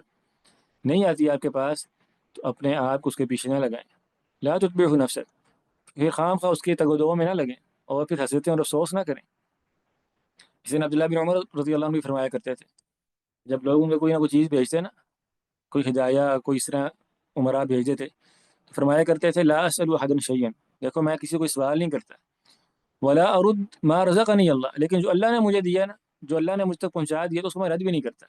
نہیں آتی آپ کے پاس تو اپنے آپ کو اس کے پیچھے نہ لگائیں، لا تتبعه نفسک، پھر خام خواہ اس کے تگ و دو میں نہ لگیں اور پھر حسرتیں اور افسوس نہ کریں۔ اس دن عبداللہ بن عمر رضی اللہ عنہ بھی فرمایا کرتے تھے، جب لوگ ان کو کوئی نہ کوئی چیز بھیجتے نا، کوئی ہدایہ، کوئی اس طرح عمرہ بھیجتے تھے، تو فرمایا کرتے تھے لا اسأل احدا شیئا، دیکھو میں کسی کو سوال نہیں کرتا، ولا ارد ما رزقنی اللہ، لیکن جو اللہ نے مجھے دیا نا، جو اللہ نے مجھ تک پہنچا دیا تو اس کو میں رد بھی نہیں کرتا۔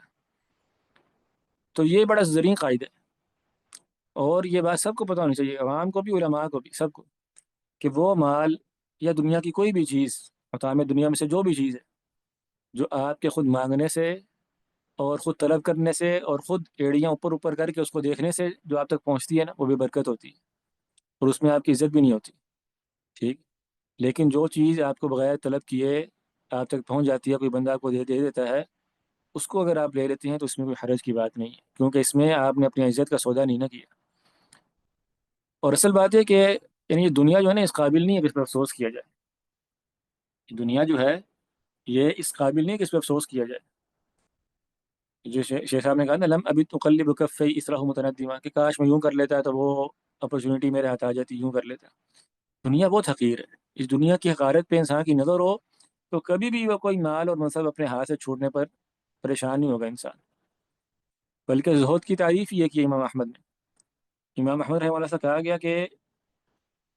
تو یہ بڑا زرعی قاعدہ ہے، اور یہ بات سب کو پتہ ہونی چاہیے، عوام کو بھی، علماء کو بھی، سب کو، کہ وہ مال یا دنیا کی کوئی بھی چیز، مطامع دنیا میں سے جو بھی چیز ہے، جو آپ کے خود مانگنے سے اور خود طلب کرنے سے اور خود ایڑیاں اوپر اوپر کر کے اس کو دیکھنے سے جو آپ تک پہنچتی ہے نا، وہ بے برکت ہوتی ہے اور اس میں آپ کی عزت بھی نہیں ہوتی، ٹھیک۔ لیکن جو چیز آپ کو بغیر طلب کیے آپ تک پہنچ جاتی ہے، کوئی بندہ آپ کو دے دیتا ہے، اس کو اگر آپ لے لیتے ہیں تو اس میں کوئی حرج کی بات نہیں ہے، کیونکہ اس میں آپ نے اپنی عزت کا سودا نہیں نہ کیا۔ اور اصل بات ہے کہ یعنی یہ دنیا جو ہے نا اس قابل نہیں ہے کہ اس پر افسوس کیا جائے، یہ دنیا جو ہے یہ اس قابل نہیں ہے کہ اس پہ افسوس کیا جائے۔ جو شیخ صاحب نے کہا نا لم ابی تقلب کفی اسرہ متندما، کہ کاش میں یوں کر لیتا تو وہ اپرچونیٹی میرے ہاتھ آ جاتی، یوں کر لیتا۔ دنیا بہت حقیر ہے، اس دنیا کی حقارت پہ انسان کی نظر ہو تو کبھی بھی وہ کوئی مال اور منصب اپنے ہاتھ سے چھوڑنے پر پریشان نہیں ہوگا انسان۔ بلکہ زہد کی تعریف یہ کی امام احمد نے، امام احمد رحمہ اللہ سے کہا گیا کہ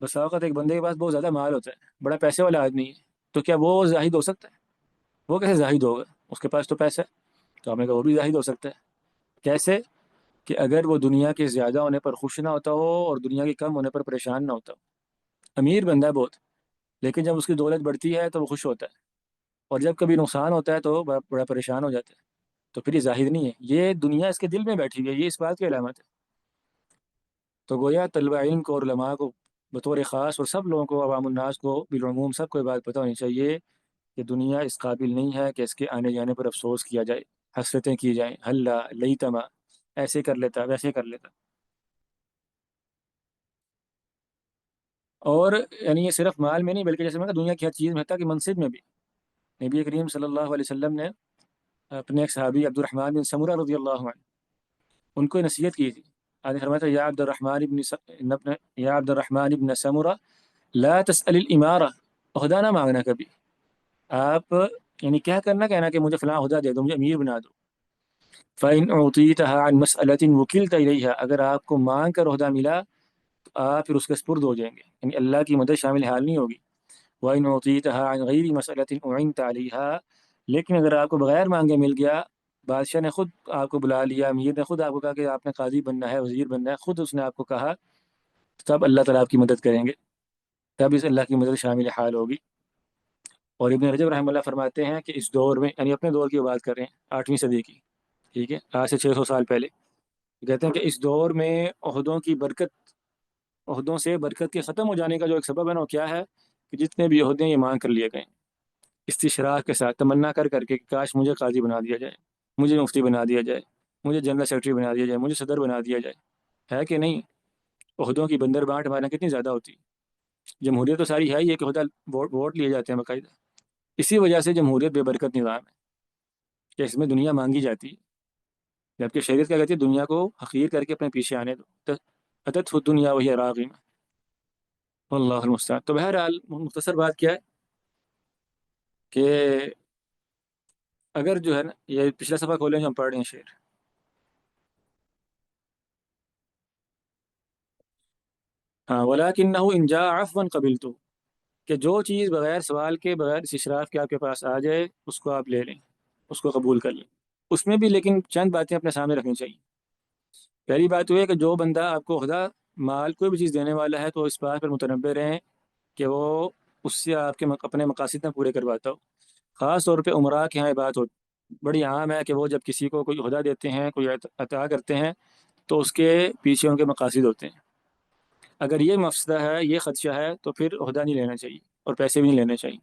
بسا اوقات ایک بندے کے پاس بہت زیادہ مال ہوتا ہے، بڑا پیسے والا آدمی ہے، تو کیا وہ زاہد ہو سکتا ہے؟ وہ کیسے زاہد ہوگا؟ اس کے پاس تو پیسہ ہے۔ تو آپ نے کہا وہ بھی زاہد ہو سکتا ہے۔ کیسے؟ کہ اگر وہ دنیا کے زیادہ ہونے پر خوش نہ ہوتا ہو اور دنیا کے کم ہونے پر پریشان نہ ہوتا ہو۔ امیر بندہ ہے بہت، لیکن جب اس کی دولت بڑھتی ہے تو وہ خوش ہوتا ہے، اور جب کبھی نقصان ہوتا ہے تو بڑا بڑا پریشان ہو جاتا ہے۔ تو پھر یہ ظاہر نہیں ہے، یہ دنیا اس کے دل میں بیٹھی ہوئی ہے، یہ اس بات کی علامت ہے۔ تو گویا طلبہ علم کو اور علماء کو بطور خاص اور سب لوگوں کو، عوام الناس کو بالعموم سب کو یہ بات پتہ ہونی چاہیے کہ دنیا اس قابل نہیں ہے کہ اس کے آنے جانے پر افسوس کیا جائے، حسرتیں کی جائیں، ہلا لیتما، ایسے کر لیتا ویسے کر لیتا۔ اور یعنی یہ صرف مال میں نہیں، بلکہ جیسے میں نے کہا دنیا کی ہر چیز میں، حتیٰ کہ منصب میں بھی۔ نبی کریم صلی اللہ علیہ وسلم نے اپنے ایک صحابی عبد الرحمن بن سمرہ رضی اللہ عنہ، ان کو نصیحت کی تھی۔ آج فرمایا تھا یا یا عبد الرحمن بن سمرہ لا تسأل الامارہ، عہدہ نہ مانگنا کبھی آپ، یعنی کیا کرنا کہنا کہ مجھے فلاں عہدہ دے دو، مجھے امیر بنا دو۔ فإن أعطيتها عن مسألة وكلت إليها، اگر آپ کو مانگ کر عہدہ ملا تو آپ پھر اس کے سپرد ہو جائیں گے، یعنی اللہ کی مدد شامل حال نہیں ہوگی۔ وإن أعطيتها عن غير مسألة أعنت عليها، لیکن اگر آپ کو بغیر مانگے مل گیا، بادشاہ نے خود آپ کو بلا لیا، امیر نے خود آپ کو کہا کہ آپ نے قاضی بننا ہے، وزیر بننا ہے، خود اس نے آپ کو کہا، تب اللہ تعالیٰ آپ کی مدد کریں گے، تب اس اللہ کی مدد شامل حال ہوگی۔ اور ابن رجب رحمہ اللہ فرماتے ہیں کہ اس دور میں، یعنی اپنے دور کی بات کر رہے ہیں، 8ویں صدی کی، ٹھیک ہے، آج سے 600 سال پہلے، کہتے ہیں کہ اس دور میں عہدوں کی برکت، عہدوں سے برکت کے ختم ہو جانے کا جو ایک سبب ہے نا وہ کیا ہے؟ کہ جتنے بھی عہدے یہ مانگ کر لیے گئے، استشراق کے ساتھ تمنا کر کر کے کہ کاش مجھے قاضی بنا دیا جائے، مجھے مفتی بنا دیا جائے، مجھے جنرل سیکرٹری بنا دیا جائے، مجھے صدر بنا دیا جائے۔ ہے کہ نہیں؟ عہدوں کی بندر بانٹ ہمارے یہاں کتنی زیادہ ہوتی ہے۔ جمہوریت تو ساری ہے ہی، یہ کہ عہدہ ووٹ لیے جاتے ہیں باقاعدہ۔ اسی وجہ سے جمہوریت بے برکت نظام ہے کہ اس میں دنیا مانگی جاتی ہے، جبکہ شریعت کیا کہتی ہے؟ دنیا کو حقیر کر کے اپنے پیچھے آنے دو، اتت دنیا وہی راغم، واللہ المستعان۔ تو بہرحال مختصر بات کیا ہے کہ اگر جو ہے نا، یہ پچھلا صفحہ کھولیں جو ہم پڑھ رہے ہیں شعر، ہاں ولیکنہ ان جاء عفوا قبلتہ، کہ جو چیز بغیر سوال کے، بغیر اس اشراف کے آپ کے پاس آ جائے اس کو آپ لے لیں، اس کو قبول کر لیں۔ اس میں بھی لیکن چند باتیں اپنے سامنے رکھنی چاہیے۔ پہلی بات یہ ہے کہ جو بندہ آپ کو خدا مال کوئی بھی چیز دینے والا ہے تو اس بات پر متنبع رہیں کہ وہ اس سے آپ کے اپنے مقاصد نہ پورے کرواتا ہو۔ خاص طور پہ عمرا کے یہاں یہ بات بڑی عام ہے کہ وہ جب کسی کو کوئی عہدہ دیتے ہیں، کوئی عطا کرتے ہیں، تو اس کے پیچھے ان کے مقاصد ہوتے ہیں۔ اگر یہ مفسدہ ہے، یہ خدشہ ہے، تو پھر عہدہ نہیں لینا چاہیے اور پیسے بھی نہیں لینے چاہیے۔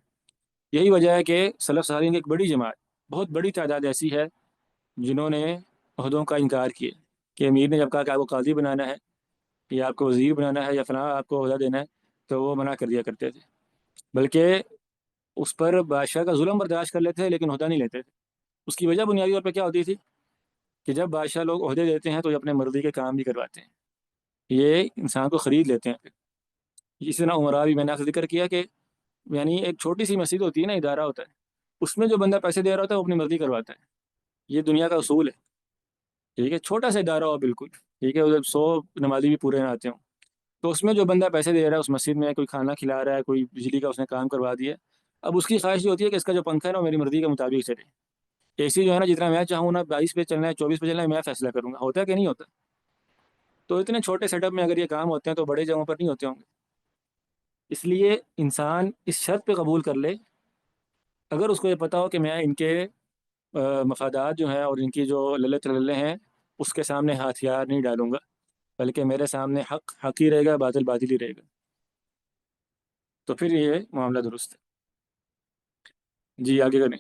یہی وجہ ہے کہ سلف صالحین کی ایک بڑی جماعت، بہت بڑی تعداد ایسی ہے جنہوں نے عہدوں کا انکار کیا، کہ امیر نے جب کہا کہ آپ کو قاضی بنانا ہے یا آپ کو وزیر بنانا ہے یا فلاں آپ کو عہدہ دینا ہے تو وہ منع کر دیا کرتے تھے، بلکہ اس پر بادشاہ کا ظلم برداشت کر لیتے تھے لیکن عہدہ نہیں لیتے تھے۔ اس کی وجہ بنیادی طور پہ کیا ہوتی تھی؟ کہ جب بادشاہ لوگ عہدے دیتے ہیں تو یہ اپنے مرضی کے کام بھی کرواتے ہیں، یہ انسان کو خرید لیتے ہیں پھر۔ اسی طرح عمرہ بھی میں نے آپ سے ذکر کیا کہ یعنی ایک چھوٹی سی مسجد ہوتی ہے نا، ادارہ ہوتا ہے، اس میں جو بندہ پیسے دے رہا ہوتا ہے وہ اپنی مرضی کرواتا ہے۔ یہ دنیا کا اصول ہے، ٹھیک ہے، چھوٹا سا ادارہ ہو بالکل، ٹھیک ہے، ادھر 100 نمازی بھی پورے نہ آتے ہوں، تو اس میں جو بندہ پیسے دے رہا ہے اس مسجد میں، کوئی کھانا کھلا رہا ہے، کوئی بجلی کا اس نے کام کروا دیا، اب اس کی خواہش یہ ہوتی ہے کہ اس کا جو پنکھا ہے نا وہ میری مرضی کے مطابق چلے، اے سی جو ہے نا جتنا میں چاہوں نا، 22 پہ چلنا ہے، 24 پہ چلنا ہے، میں فیصلہ کروں گا۔ ہوتا ہے کہ نہیں ہوتا؟ تو اتنے چھوٹے سیٹ اپ میں اگر یہ کام ہوتے ہیں تو بڑے جگہوں پر نہیں ہوتے ہوں گے۔ اس لیے انسان اس شرط پہ قبول کر لے، اگر اس کو یہ پتا ہو کہ میں ان کے مفادات جو ہیں اور ان کی جو للت للے ہیں اس کے سامنے ہتھیار نہیں ڈالوں گا، بلکہ میرے سامنے حق حق ہی رہے گا، باطل باطل ہی رہے گا، تو پھر یہ معاملہ درست ہے۔ جی آگے کریں۔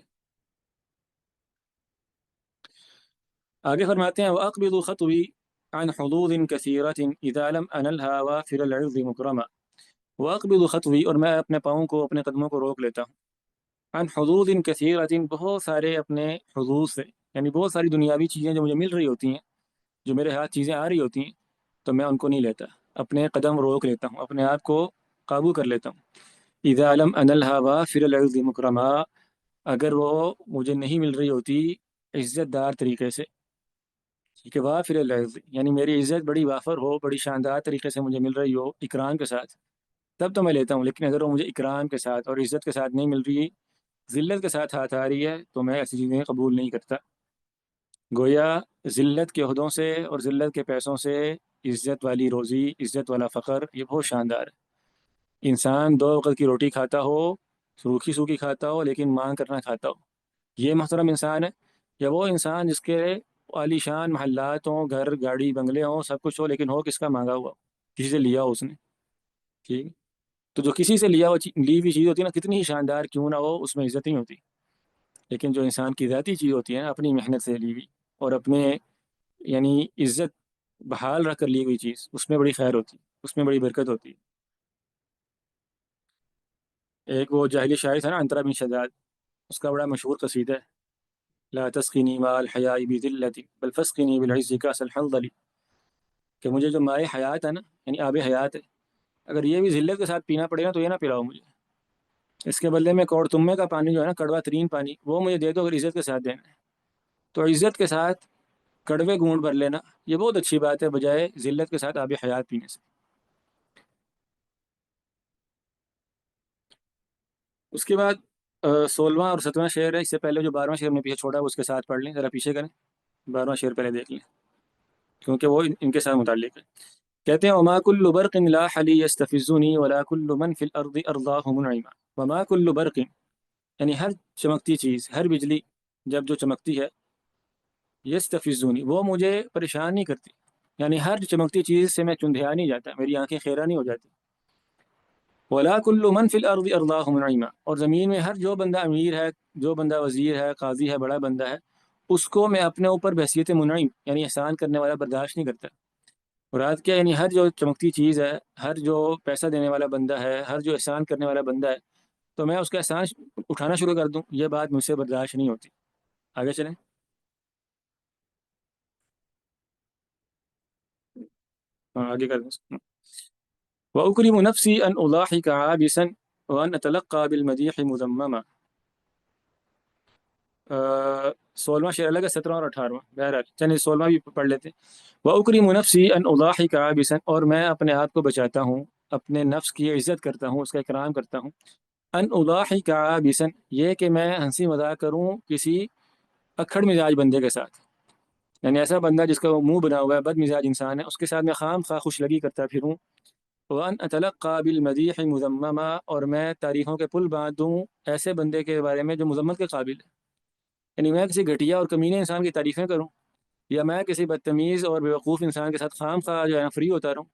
آگے فرماتے ہیں وَأَقْبِضُ خَطْوِي عَنْ حُظُوظٍ كَثِيرَةٍ إِذَا لَمْ أَنَلْهَا وَافِرَ الْعِرْضِ مُكْرَمًا۔ وَأَقْبِضُ خَطْوِي، اور میں اپنے پاؤں کو، اپنے قدموں کو روک لیتا ہوں، عن حظوظ كثيرة، بہت سارے اپنے حظوظ سے، یعنی بہت ساری دنیاوی چیزیں جو مجھے مل رہی ہوتی ہیں، جو میرے ہاتھ چیزیں آ رہی ہوتی ہیں، تو میں ان کو نہیں لیتا، اپنے قدم روک لیتا ہوں، اپنے آپ کو قابو کر لیتا ہوں۔ اذا لم انلها وافر العرض مکرما، اگر وہ مجھے نہیں مل رہی ہوتی عزت دار طریقے سے، ٹھیک ہے، وافر العرض یعنی میری عزت بڑی وافر ہو، بڑی شاندار طریقے سے مجھے مل رہی ہو اکرام کے ساتھ، تب تو میں لیتا ہوں، لیکن اگر وہ مجھے اکرام کے ساتھ اور عزت کے ساتھ نہیں مل رہی، ذلت کے ساتھ ہاتھ آ رہی ہے، تو میں ایسی چیزیں قبول نہیں کرتا۔ گویا ذلت کے عہدوں سے اور ذلت کے پیسوں سے عزت والی روزی، عزت والا فخر، یہ بہت شاندار ہے۔ انسان دو وقت کی روٹی کھاتا ہو، سوکھی سوکھی کھاتا ہو، لیکن مانگ کرنا کھاتا ہو، یہ محترم انسان ہے؟ یا وہ انسان جس کے عالی شان محلات ہوں، گھر گاڑی بنگلے ہوں، سب کچھ ہو، لیکن ہو کس کا؟ مانگا ہوا، کسی سے لیا ہو اس نے، ٹھیک ہے؟ تو جو کسی سے لیا ہوا لی ہوئی چیز ہوتی ہے نا، کتنی ہی شاندار کیوں نہ ہو، اس میں عزت نہیں ہوتی، لیکن جو انسان کی ذاتی چیز ہوتی ہے نا، اپنی محنت سے لی ہوئی اور اپنے یعنی عزت بحال رکھ کر لی ہوئی چیز، اس میں بڑی خیر ہوتی، اس میں بڑی برکت ہوتی۔ ایک وہ جاہلی شاعر تھا نا، عنترہ بن شداد، اس کا بڑا مشہور قصیدہ ہے، لا تسقنی ماء الحیاء بذلتی بل فاسقنی بالعز کاس الحنظل، کہ مجھے جو مائع حیات ہے نا، یعنی آب حیات ہے، اگر یہ بھی ذلت کے ساتھ پینا پڑے گا تو یہ نہ پلاؤ مجھے، اس کے بدلے میں کوڑ تمے کا پانی جو ہے نا، کڑوا ترین پانی، وہ مجھے دے دو، اگر عزت کے ساتھ دینا ہے تو عزت کے ساتھ کڑوے گھونٹ بھر لینا، یہ بہت اچھی بات ہے، بجائے ذلت کے ساتھ آب حیات پینے سے۔ اس کے بعد 16واں اور 17واں شعر ہے، اس سے پہلے جو 12واں شعر میں پیچھے چھوڑا ہے وہ اس کے ساتھ پڑھ لیں، ذرا پیچھے کریں، 12واں شعر پہلے دیکھ لیں، کیونکہ وہ ان کے ساتھ متعلق ہے۔ کہتے ہیں وما كل برق لاح لي يستفزني ولا كل من في الارض ارضاه منعما، وما كل برق یعنی ہر چمکتی چیز، ہر بجلی جب جو چمکتی ہے، یستفزنی وہ مجھے پریشان نہیں کرتی، یعنی ہر چمکتی چیز سے میں چندھیا نہیں جاتا، میری آنکھیں خیرہ نہیں ہو جاتی۔ ولا كل من في الارض ارضاه منعما، اور زمین میں ہر جو بندہ امیر ہے، جو بندہ وزیر ہے، قاضی ہے، بڑا بندہ ہے، اس کو میں اپنے اوپر بحیثیت منعم یعنی احسان کرنے والا برداشت نہیں کرتا۔ مراد کیا؟ یعنی ہر جو چمکتی چیز ہے، ہر جو پیسہ دینے والا بندہ ہے، ہر جو احسان کرنے والا بندہ ہے، تو میں اس کا احسان اٹھانا شروع کر دوں، یہ بات مجھ سے برداشت نہیں ہوتی۔ آگے چلیں۔ ہاں آگے کر دیں۔ وأكرم نفسي أن أضاحك عابسا وأن أتلقى بالمديح مذمما۔ 16واں شعر الگ ہے، 17واں اور 18واں، بہرحال چلیے 16واں بھی پڑھ لیتے ہیں۔ وأكرم نفسي أن أضاحك عابسا، اور میں اپنے آپ کو بچاتا ہوں، اپنے نفس کی عزت کرتا ہوں، اس کا اکرام کرتا ہوں۔ ان اضاحك عابسا، یہ کہ میں ہنسی مذاق کروں کسی اکھڑ مزاج بندے کے ساتھ، یعنی ایسا بندہ جس کا منہ بنا ہوا ہے، بد مزاج انسان ہے، اس کے ساتھ میں خام خواہ خوش لگی کرتا پھروں۔ وان اتلقى بالمديح مذمما، اور میں تعریفوں کے پل باندھ دوں ایسے بندے کے بارے میں جو مذمت کے قابل ہے، یعنی میں کسی گھٹیا اور کمینے انسان کی تعریفیں کروں، یا میں کسی بدتمیز اور بیوقوف انسان کے ساتھ خام خواہ جو ہے فری ہوتا رہوں،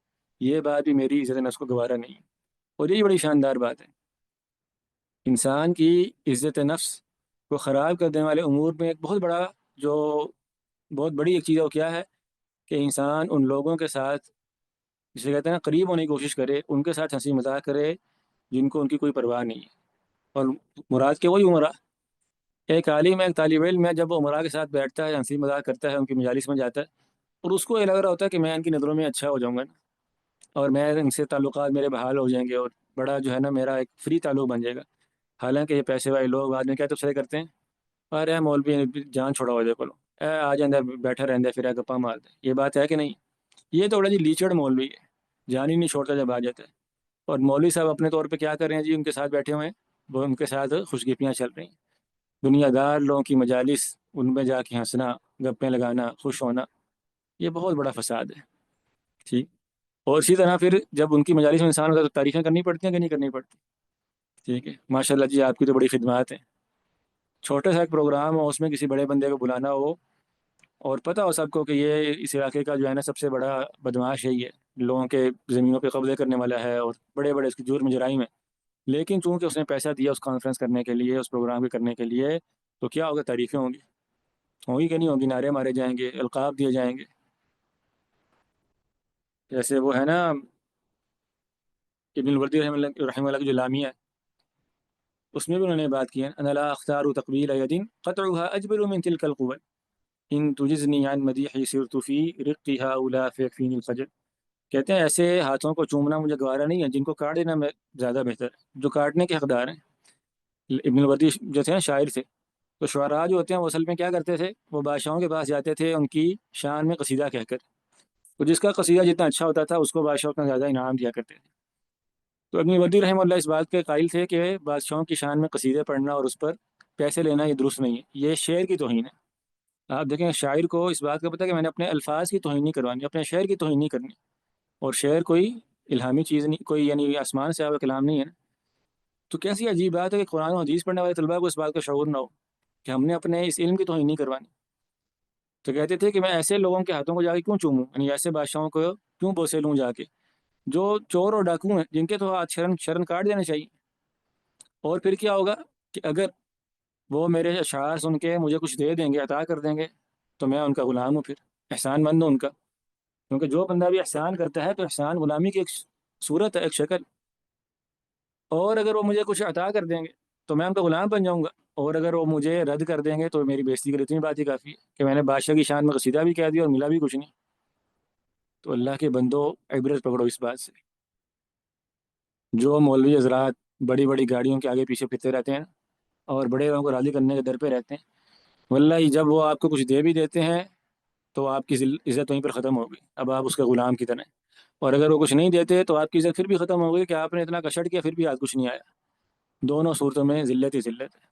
یہ بات بھی میری عزت نفس کو گوارا نہیں ہے۔ اور یہ بڑی شاندار بات ہے، انسان کی عزت نفس کو خراب کرنے والے امور میں ایک بہت بڑا جو بہت بڑی ایک چیز ہے، وہ کیا ہے؟ کہ انسان ان لوگوں کے ساتھ، جسے کہتے ہیں نا، قریب ہونے کی کوشش کرے، ان کے ساتھ ہنسی مذاق کرے جن کو ان کی کوئی پرواہ نہیں ہے، اور مراد کے وہی عمرہ، ایک عالم ہے، ایک طالب علم ہے، جب وہ عمرہ کے ساتھ بیٹھتا ہے، ہنسی مذاق کرتا ہے، ان کی مجالس میں جاتا ہے، اور اس کو یہ لگ رہا ہوتا ہے کہ میں ان کی نظروں میں اچھا ہو جاؤں گا نا، اور میں ان سے تعلقات میرے بحال ہو جائیں گے، اور بڑا جو ہے نا میرا ایک فری تعلق بن جائے گا۔ حالانکہ یہ پیسے والے لوگ بعد میں کیا تبصرے کرتے ہیں، ارے مولوی جان چھوڑا ہو جائے کو، اے آ جاندے بیٹھا رہندے پھر گپا مار دے، یہ بات ہے کہ نہیں؟ یہ تو بڑا جی لیچڑ مولوی ہے، جان ہی نہیں چھوڑتا جب آ جاتا ہے۔ اور مولوی صاحب اپنے طور پہ کیا کر رہے ہیں جی؟ ان کے ساتھ بیٹھے ہوئے ہیں، وہ ان کے ساتھ خوش گپیاں چل رہی ہیں، دنیا دار لوگوں کی مجالس، ان میں جا کے ہنسنا، گپیں لگانا، خوش ہونا، یہ بہت بڑا فساد ہے، ٹھیک۔ اور اسی طرح پھر جب ان کی مجالس میں انسان ہوتا ہے تو تعریفیں کرنی پڑتی ہیں کہ نہیں کرنی پڑتی؟ ٹھیک ہے، ماشاء اللہ جی آپ کی تو بڑی خدمات ہیں، چھوٹے سا ایک پروگرام ہو، اس میں کسی بڑے بندے کو بلانا ہو، اور پتہ ہو سب کو کہ یہ اس علاقے کا جو ہے نا سب سے بڑا بدماش ہے، یہ لوگوں کے زمینوں پہ قبضے کرنے والا ہے، اور بڑے بڑے اس کے جرم جرائم ہیں، لیکن چونکہ اس نے پیسہ دیا اس کانفرنس کرنے کے لیے، اس پروگرام کے کرنے کے لیے، تو کیا ہوگا؟ تعریفیں ہوں گی۔ ہوگی کہ نہیں ہوگی، نعرے مارے جائیں گے، القاب دیے جائیں گے. جیسے وہ ہے نا ابن الوردی رحمہ اللہ کی جو لامیا ہے، اس میں بھی انہوں نے بات کی ہے، انا لا اختار تقبیل ید قطعها اجبر من تلك القوى ان تجزنی عن مدیحی صرت فی رقها اولا فیکفینی الخجل. کہتے ہیں ایسے ہاتھوں کو چومنا مجھے گوارا نہیں ہے جن کو کاٹ دینا میں زیادہ بہتر ہے، جو کاٹنے کے حقدار ہیں. ابن الوردی جو تھے نا شاعر تھے، تو شعراء جو ہوتے ہیں وہ اصل میں کیا کرتے تھے، وہ بادشاہوں کے پاس جاتے تھے ان کی شان میں قصیدہ کہہ کر، تو جس کا قصیدہ جتنا اچھا ہوتا تھا اس کو بادشاہ اتنا زیادہ انعام دیا کرتے تھے. تو ابن الوردی رحمہ اللہ اس بات کے قائل تھے کہ بادشاہوں کی شان میں قصیدے پڑھنا اور اس پر پیسے لینا یہ درست نہیں ہے، یہ شعر کی توہین ہے. آپ دیکھیں شاعر کو اس بات کا پتہ ہے کہ میں نے اپنے الفاظ کی توہین نہیں کروانی، اپنے شعر کی توہین نہیں کرنی. اور شعر کوئی الہامی چیز نہیں، کوئی یعنی آسمان سے آیا کلام نہیں ہے نا. تو کیسی عجیب بات ہے کہ قرآن و حدیث پڑھنے والے طلباء کو اس بات کا شعور نہ ہو کہ ہم نے اپنے اس علم کی توہین نہیں کروانی. تو کہتے تھے کہ میں ایسے لوگوں کے ہاتھوں کو جا کے کیوں چوموں، یعنی ایسے بادشاہوں کو کیوں بوسے لوں جا کے جو چور اور ڈاکو ہیں، جن کے تو ہاتھ شرن شرن کاٹ دینے چاہیے. اور پھر کیا ہوگا کہ اگر وہ میرے اشعار سن کے مجھے کچھ دے دیں گے، عطا کر دیں گے، تو میں ان کا غلام ہوں، پھر احسان مند ہوں ان کا. کیونکہ جو بندہ بھی احسان کرتا ہے تو احسان غلامی کی ایک صورت ہے، ایک شکل. اور اگر وہ مجھے کچھ عطا کر دیں گے تو میں ان کا غلام بن جاؤں گا، اور اگر وہ مجھے رد کر دیں گے تو میری بےزتی کے لیے اتنی بات ہی کافی ہے کہ میں نے بادشاہ کی شان میں قصیدہ بھی کہہ دیا اور ملا بھی کچھ نہیں. تو اللہ کے بندو عبرت پکڑو اس بات سے. جو مولوی حضرات بڑی بڑی گاڑیوں کے آگے پیچھے پھرتے رہتے ہیں اور بڑے لوگوں کو راضی کرنے کے در پہ رہتے ہیں، واللہ جب وہ آپ کو کچھ دے بھی دیتے ہیں تو آپ کی عزت وہیں پر ختم ہوگی، اب آپ اس کے غلام کی طرح ہیں. اور اگر وہ کچھ نہیں دیتے تو آپ کی عزت پھر بھی ختم ہوگی کہ آپ نے اتنا کشٹ کیا پھر بھی آج کچھ نہیں آیا. دونوں صورتوں میں ذلت ہی ذلت ہے.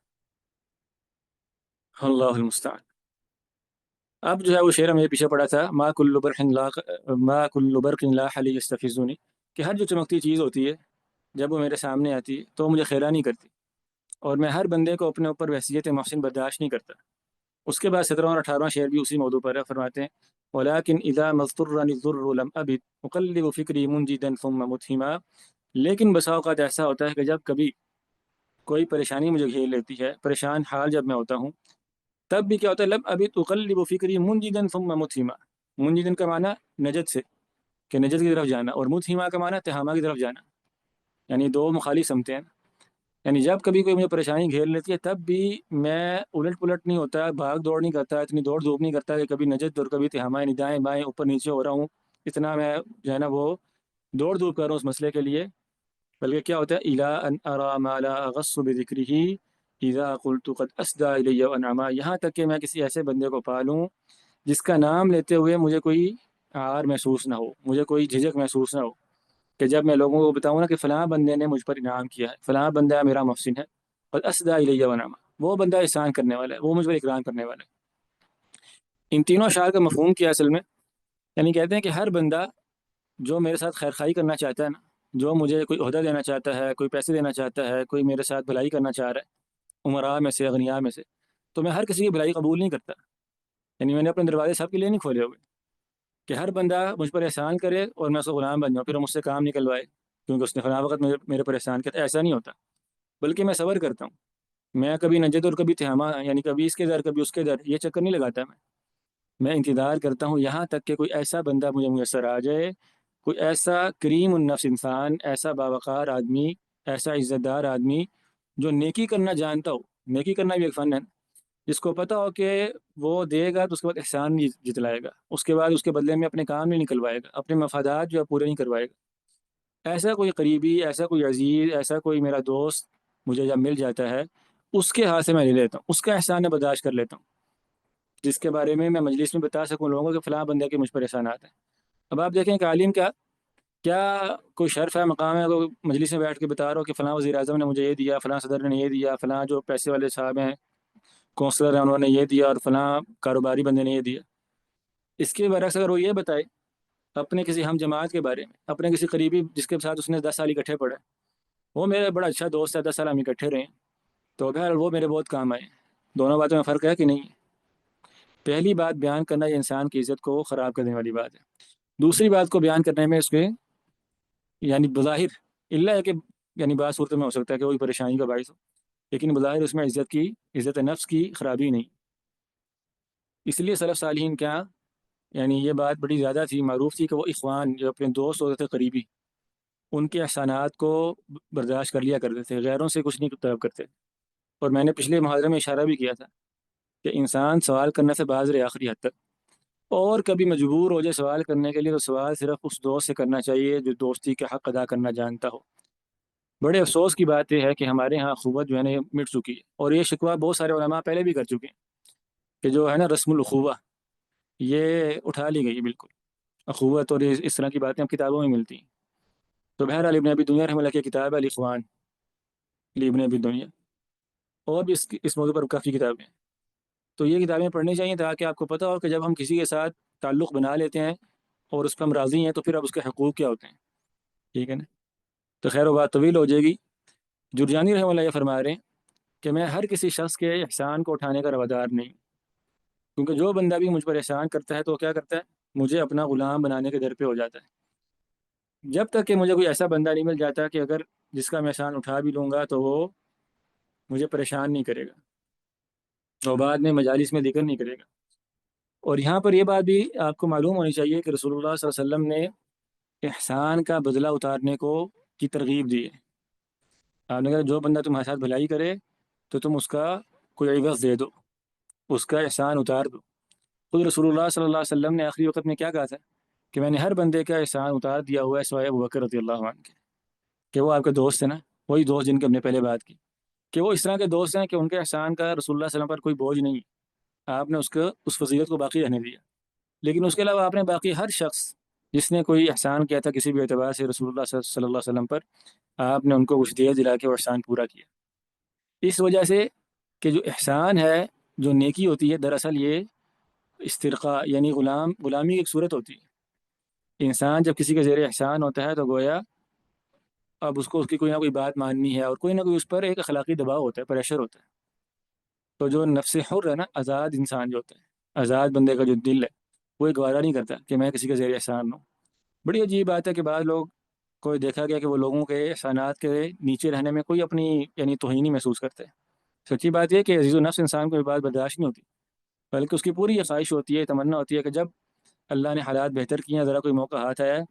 اللہ المستعان. اب جو ہے وہ شعر میرے پیچھے پڑا تھا، ما کل برق لاح لی یستفزنی، کہ ہر جو چمکتی چیز ہوتی ہے جب وہ میرے سامنے آتی ہے تو وہ مجھے خیرہ نہیں کرتی، اور میں ہر بندے کو اپنے اوپر بحیثیت محسن برداشت نہیں کرتا. اس کے بعد 17واں اور 18واں شعر بھی اسی موضوع پر ہے، فرماتے ہیں ولیکن اذا مضطرنی الضر لم ابد اقلب فکری منجدا ثم متہما. لیکن بسا اوقات ایسا ہوتا ہے کہ جب کبھی کوئی پریشانی مجھے گھیر لیتی ہے، پریشان حال جب میں ہوتا ہوں، تب بھی کیا ہوتا ہے، لم ابد اقلب فکری منجدا ثم متہما. منجدن کا معنی نجد سے، کہ نجد کی طرف جانا، اور متہما کا معنی تہامہ کی طرف جانا، یعنی دو مخالف سمتیں ہیں. یعنی جب کبھی کوئی مجھے پریشانی گھیر لیتی ہے تب بھی میں الٹ پلٹ نہیں ہوتا، بھاگ دوڑ نہیں کرتا، اتنی دوڑ دھوپ نہیں کرتا کہ کبھی نجد اور کبھی تہامہ، یعنی دائیں بائیں اوپر نیچے ہو رہا ہوں، اتنا میں جو ہے نا وہ دوڑ دھوپ کر رہا ہوں اس مسئلے کے لیے. بلکہ کیا ہوتا ہے الا ان ارى ما لا اغص بذکرہ اذا قلت قد اسدى الی وانعما، یہاں تک کہ میں کسی ایسے بندے کو پالوں جس کا نام لیتے ہوئے مجھے کوئی عار محسوس نہ ہو، مجھے کوئی جھجک محسوس نہ ہو، کہ جب میں لوگوں کو بتاؤں نا کہ فلاں بندے نے مجھ پر انعام کیا ہے، فلاں بندہ میرا محسن ہے، اور اسدا الیہ ونعما، وہ بندہ احسان کرنے والا ہے، وہ مجھ پر اکرام کرنے والا ہے. ان تینوں اشعار کا مفہوم کیا اصل میں، یعنی کہتے ہیں کہ ہر بندہ جو میرے ساتھ خیر خائی کرنا چاہتا ہے نا، جو مجھے کوئی عہدہ دینا چاہتا ہے، کوئی پیسے دینا چاہتا ہے، کوئی میرے ساتھ بھلائی کرنا چاہ رہا ہے، امراء میں سے، اغنیاء میں سے، تو میں ہر کسی کی بھلائی قبول نہیں کرتا. یعنی میں نے اپنے دروازے سب کے لیے نہیں کھولے ہوئے کہ ہر بندہ مجھ پر احسان کرے اور میں اس کو غلام بن جاؤں، پھر وہ مجھ سے کام نکلوائے کیونکہ اس نے فلاں وقت میرے پر احسان کیا تھا. ایسا نہیں ہوتا، بلکہ میں صبر کرتا ہوں. میں کبھی نجد اور کبھی تہامہ، یعنی کبھی اس کے در کبھی اس کے در، یہ چکر نہیں لگاتا. میں انتظار کرتا ہوں یہاں تک کہ کوئی ایسا بندہ مجھے میسر آ جائے، کوئی ایسا کریم النفس انسان، ایسا باوقار آدمی، ایسا عزت دار آدمی جو نیکی کرنا جانتا ہو. نیکی کرنا بھی ایک فن ہے، جس کو پتہ ہو کہ وہ دے گا تو اس کے بعد احسان نہیں جتلائے گا، اس کے بعد اس کے بدلے میں اپنے کام نہیں نکلوائے گا، اپنے مفادات جو ہے پورے نہیں کروائے گا. ایسا کوئی قریبی، ایسا کوئی عزیز، ایسا کوئی میرا دوست مجھے جب مل جاتا ہے، اس کے ہاتھ سے میں لے لیتا ہوں، اس کا احسان میں برداشت کر لیتا ہوں، جس کے بارے میں مجلس میں بتا سکوں لوگوں کو کہ فلاں بندے کے مجھ پر احسانات ہیں. اب آپ دیکھیں کہ عالم کا کیا کوئی شرف ہے، مقام ہے، کوئی مجلس میں بیٹھ کے بتا رہا ہو کہ فلاں وزیر اعظم نے مجھے یہ دیا، فلاں صدر نے یہ دیا، فلاں جو پیسے والے صاحب ہیں، کونسلر ہیں، انہوں نے یہ دیا، اور فلاں کاروباری بندے نے یہ دیا. اس کے برعکس اگر وہ یہ بتائے اپنے کسی ہم جماعت کے بارے میں، اپنے کسی قریبی جس کے ساتھ اس نے 10 سال اکٹھے پڑھا، وہ میرا بڑا اچھا دوست ہے، 10 سال ہم اکٹھے رہے ہیں، تو بہر وہ میرے بہت کام آئے. دونوں باتوں میں فرق ہے کہ نہیں؟ پہلی بات بیان کرنا یہ انسان کی عزت کو خراب کرنے والی بات ہے. دوسری بات کو بیان کرنے میں اس کے یعنی بظاہر اللہ ہے کہ یعنی بعض صورتوں میں ہو سکتا ہے کہ وہی پریشانی کا باعث ہو، لیکن بظاہر اس میں عزت نفس کی خرابی نہیں. اس لیے سلف صالحین کیا یعنی یہ بات بڑی زیادہ تھی، معروف تھی کہ وہ اخوان جو اپنے دوست ہوتے تھے قریبی، ان کے احسانات کو برداشت کر لیا کرتے تھے، غیروں سے کچھ نہیں طلب کرتے۔ اور میں نے پچھلے محاضرے میں اشارہ بھی کیا تھا کہ انسان سوال کرنے سے باز رہے آخری حد تک، اور کبھی مجبور ہو جائے سوال کرنے کے لیے تو سوال صرف اس دوست سے کرنا چاہیے جو دوستی کے حق ادا کرنا جانتا ہو۔ بڑے افسوس کی بات یہ ہے کہ ہمارے ہاں اخوت جو ہے نا یہ مٹ چکی ہے، اور یہ شکوہ بہت سارے علماء پہلے بھی کر چکے ہیں کہ جو ہے نا رسم الاخوہ یہ اٹھا لی گئی بالکل، اخوت اور اس طرح کی باتیں اب کتابوں میں ملتی ہیں۔ تو بہرحال ابن ابی دنیا رحمہ اللہ کی کتاب ہے الاخوان لابن ابی دنیا، اور بھی اس موضوع پر کافی کتابیں ہیں۔ تو یہ کتابیں پڑھنی چاہیے تاکہ آپ کو پتہ ہو کہ جب ہم کسی کے ساتھ تعلق بنا لیتے ہیں اور اس پہ ہم راضی ہیں تو پھر اب اس کے حقوق کیا ہوتے ہیں، ٹھیک ہے نا؟ تو خیر و بات طویل ہو جائے گی۔ جرجانی رحمہ اللہ یہ فرما رہے ہیں کہ میں ہر کسی شخص کے احسان کو اٹھانے کا روادار نہیں، کیونکہ جو بندہ بھی مجھ پر احسان کرتا ہے تو وہ کیا کرتا ہے، مجھے اپنا غلام بنانے کے در پہ ہو جاتا ہے۔ جب تک کہ مجھے کوئی ایسا بندہ نہیں مل جاتا کہ اگر جس کا میں احسان اٹھا بھی لوں گا تو وہ مجھے پریشان نہیں کرے گا اور بعد میں مجالس میں ذکر نہیں کرے گا۔ اور یہاں پر یہ بات بھی آپ کو معلوم ہونی چاہیے کہ رسول اللہ صلی اللہ علیہ وسلم نے احسان کا بدلہ اتارنے کو کی ترغیب دی ہے۔ آپ نے کہا جو بندہ تمہارے ساتھ بھلائی کرے تو تم اس کا کوئی عوض دے دو، اس کا احسان اتار دو۔ خود رسول اللہ صلی اللہ علیہ وسلم نے آخری وقت میں کیا کہا تھا کہ میں نے ہر بندے کا احسان اتار دیا ہوا ہے سوائے ابو بکر رضی اللہ عنہ کے، کہ وہ آپ کے دوست ہیں نا، وہی دوست جن کی ہم نے پہلے بات کی کہ وہ اس طرح کے دوست ہیں کہ ان کے احسان کا رسول اللہ صلی اللہ علیہ وسلم پر کوئی بوجھ نہیں ہے، آپ نے اس فضیلت کو باقی رہنے دیا۔ لیکن اس کے علاوہ آپ نے باقی ہر شخص جس نے کوئی احسان کیا تھا کسی بھی اعتبار سے رسول اللہ صلی اللہ علیہ وسلم پر، آپ نے ان کو کچھ دیا دلا کے وہ احسان پورا کیا۔ اس وجہ سے کہ جو احسان ہے، جو نیکی ہوتی ہے، دراصل یہ استرقاء یعنی غلامی کی ایک صورت ہوتی ہے۔ انسان جب کسی کے زیر احسان ہوتا ہے تو گویا اب اس کو اس کی کوئی نہ کوئی بات ماننی ہے، اور کوئی نہ کوئی اس پر ایک اخلاقی دباؤ ہوتا ہے، پریشر ہوتا ہے۔ تو جو نفس حر ہے نا، آزاد انسان جو ہوتا ہے، آزاد بندے کا جو دل ہے، وہ یہ گوارا نہیں کرتا کہ میں کسی کا زیر احسان ہوں۔ بڑی عجیب بات ہے کہ بعض لوگ کو دیکھا گیا کہ وہ لوگوں کے احسانات کے نیچے رہنے میں کوئی اپنی یعنی توہینی محسوس کرتے ہیں۔ سچی بات یہ ہے کہ عزیز و نفس انسان کو یہ بات برداشت نہیں ہوتی، بلکہ اس کی پوری یہ خواہش ہوتی ہے، تمنا ہوتی ہے کہ جب اللہ نے حالات بہتر کیے ہیں، ذرا کوئی موقع ہاتھ آیا ہے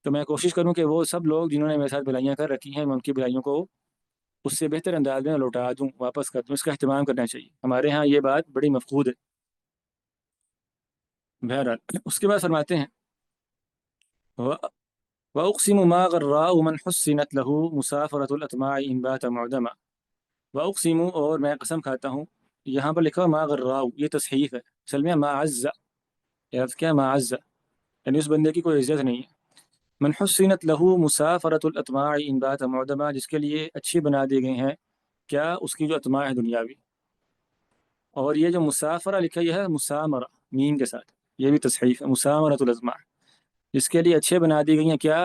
تو میں کوشش کروں کہ وہ سب لوگ جنہوں نے میرے ساتھ بھلائیاں کر رکھی ہیں، میں ان کی بھلائیوں کو اس سے بہتر انداز میں لوٹا دوں، واپس کر دوں۔ اس کا اہتمام کرنا چاہیے، ہمارے ہاں یہ بات بڑی مفقود ہے۔ بہرحال اس کے بعد فرماتے ہیں وَأُقْسِمُ مَا غَرَّاءُ مَنْ حُسِّنَتْ لَهُ مُسَافَرَةُ الْأَطْمَاعِ إِنْ بَاتَ مُعْدَمًا۔ وَأُقْسِمُ اور میں قسم کھاتا ہوں، یہاں پر لکھا ما غراء، یہ تصحیف ہے، اصل میں ما عز، یہ کیا ما عز یعنی اس بندے کی کوئی عزت نہیں ہے۔ من حسنت له مسافرۃ الاطماع ان بات معدما، جس کے لیے اچھی بنا دی گئی ہیں کیا اس کی جو اطماع ہے دنیاوی۔ اور یہ جو مسافرہ لکھا یہ ہے مسامرہ میم کے ساتھ، یہ بھی تصحیف ہے، مسامرۃ الاطماع، جس کے لیے اچھے بنا دی گئی ہیں کیا،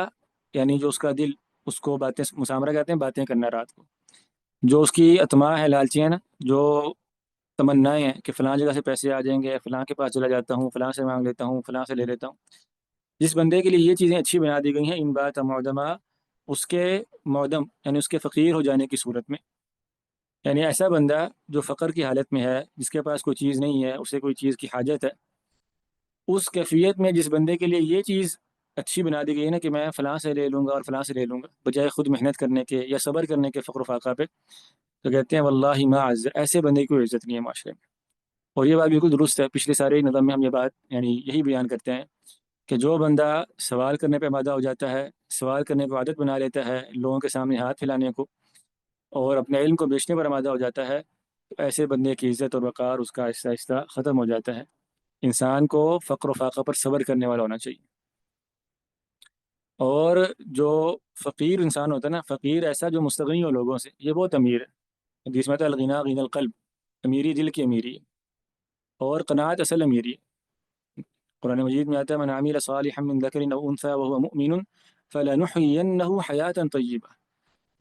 یعنی جو اس کا دل اس کو باتیں، مسامرہ کہتے ہیں باتیں کرنا رات کو، جو اس کی اطماع ہے، لالچی ہے نا، جو تمنائیں ہیں کہ فلاں جگہ سے پیسے آ جائیں گے، فلاں کے پاس چلا جاتا ہوں، فلاں سے مانگ لیتا ہوں، فلاں سے لے لیتا ہوں، جس بندے کے لیے یہ چیزیں اچھی بنا دی گئی ہیں ان بات معدمہ، اس کے معدم یعنی اس کے فقیر ہو جانے کی صورت میں، یعنی ایسا بندہ جو فقر کی حالت میں ہے، جس کے پاس کوئی چیز نہیں ہے، اسے کوئی چیز کی حاجت ہے، اس کیفیت میں جس بندے کے لیے یہ چیز اچھی بنا دی گئی ہے نا کہ میں فلاں سے لے لوں گا اور فلاں سے لے لوں گا بجائے خود محنت کرنے کے یا صبر کرنے کے فقر و فاقہ پہ، تو کہتے ہیں واللہ ما عز، ایسے بندے کی کوئی عزت نہیں ہے معاشرے میں۔ اور یہ بات بالکل درست ہے، پچھلے سارے نظم میں ہم یہ بات یعنی یہی بیان کرتے ہیں کہ جو بندہ سوال کرنے پہ آمادہ ہو جاتا ہے، سوال کرنے کو عادت بنا لیتا ہے، لوگوں کے سامنے ہاتھ پھیلانے کو اور اپنے علم کو بیچنے پر آمادہ ہو جاتا ہے، تو ایسے بندے کی عزت اور وقار اس کا آہستہ آہستہ ختم ہو جاتا ہے۔ انسان کو فقر و فاقہ پر صبر کرنے والا ہونا چاہیے۔ اور جو فقیر انسان ہوتا ہے نا، فقیر ایسا جو مستغنی ہو لوگوں سے، یہ بہت امیر ہے، جس میں الغنا غنی القلب، امیری دل کی امیری ہے، اور قناعت اصل امیری ہے۔ قرآن مجید میں آتا ہے من عمل صالحا من ذکر او انثى وهو مؤمن فلنحيينه حیاتا طیبہ،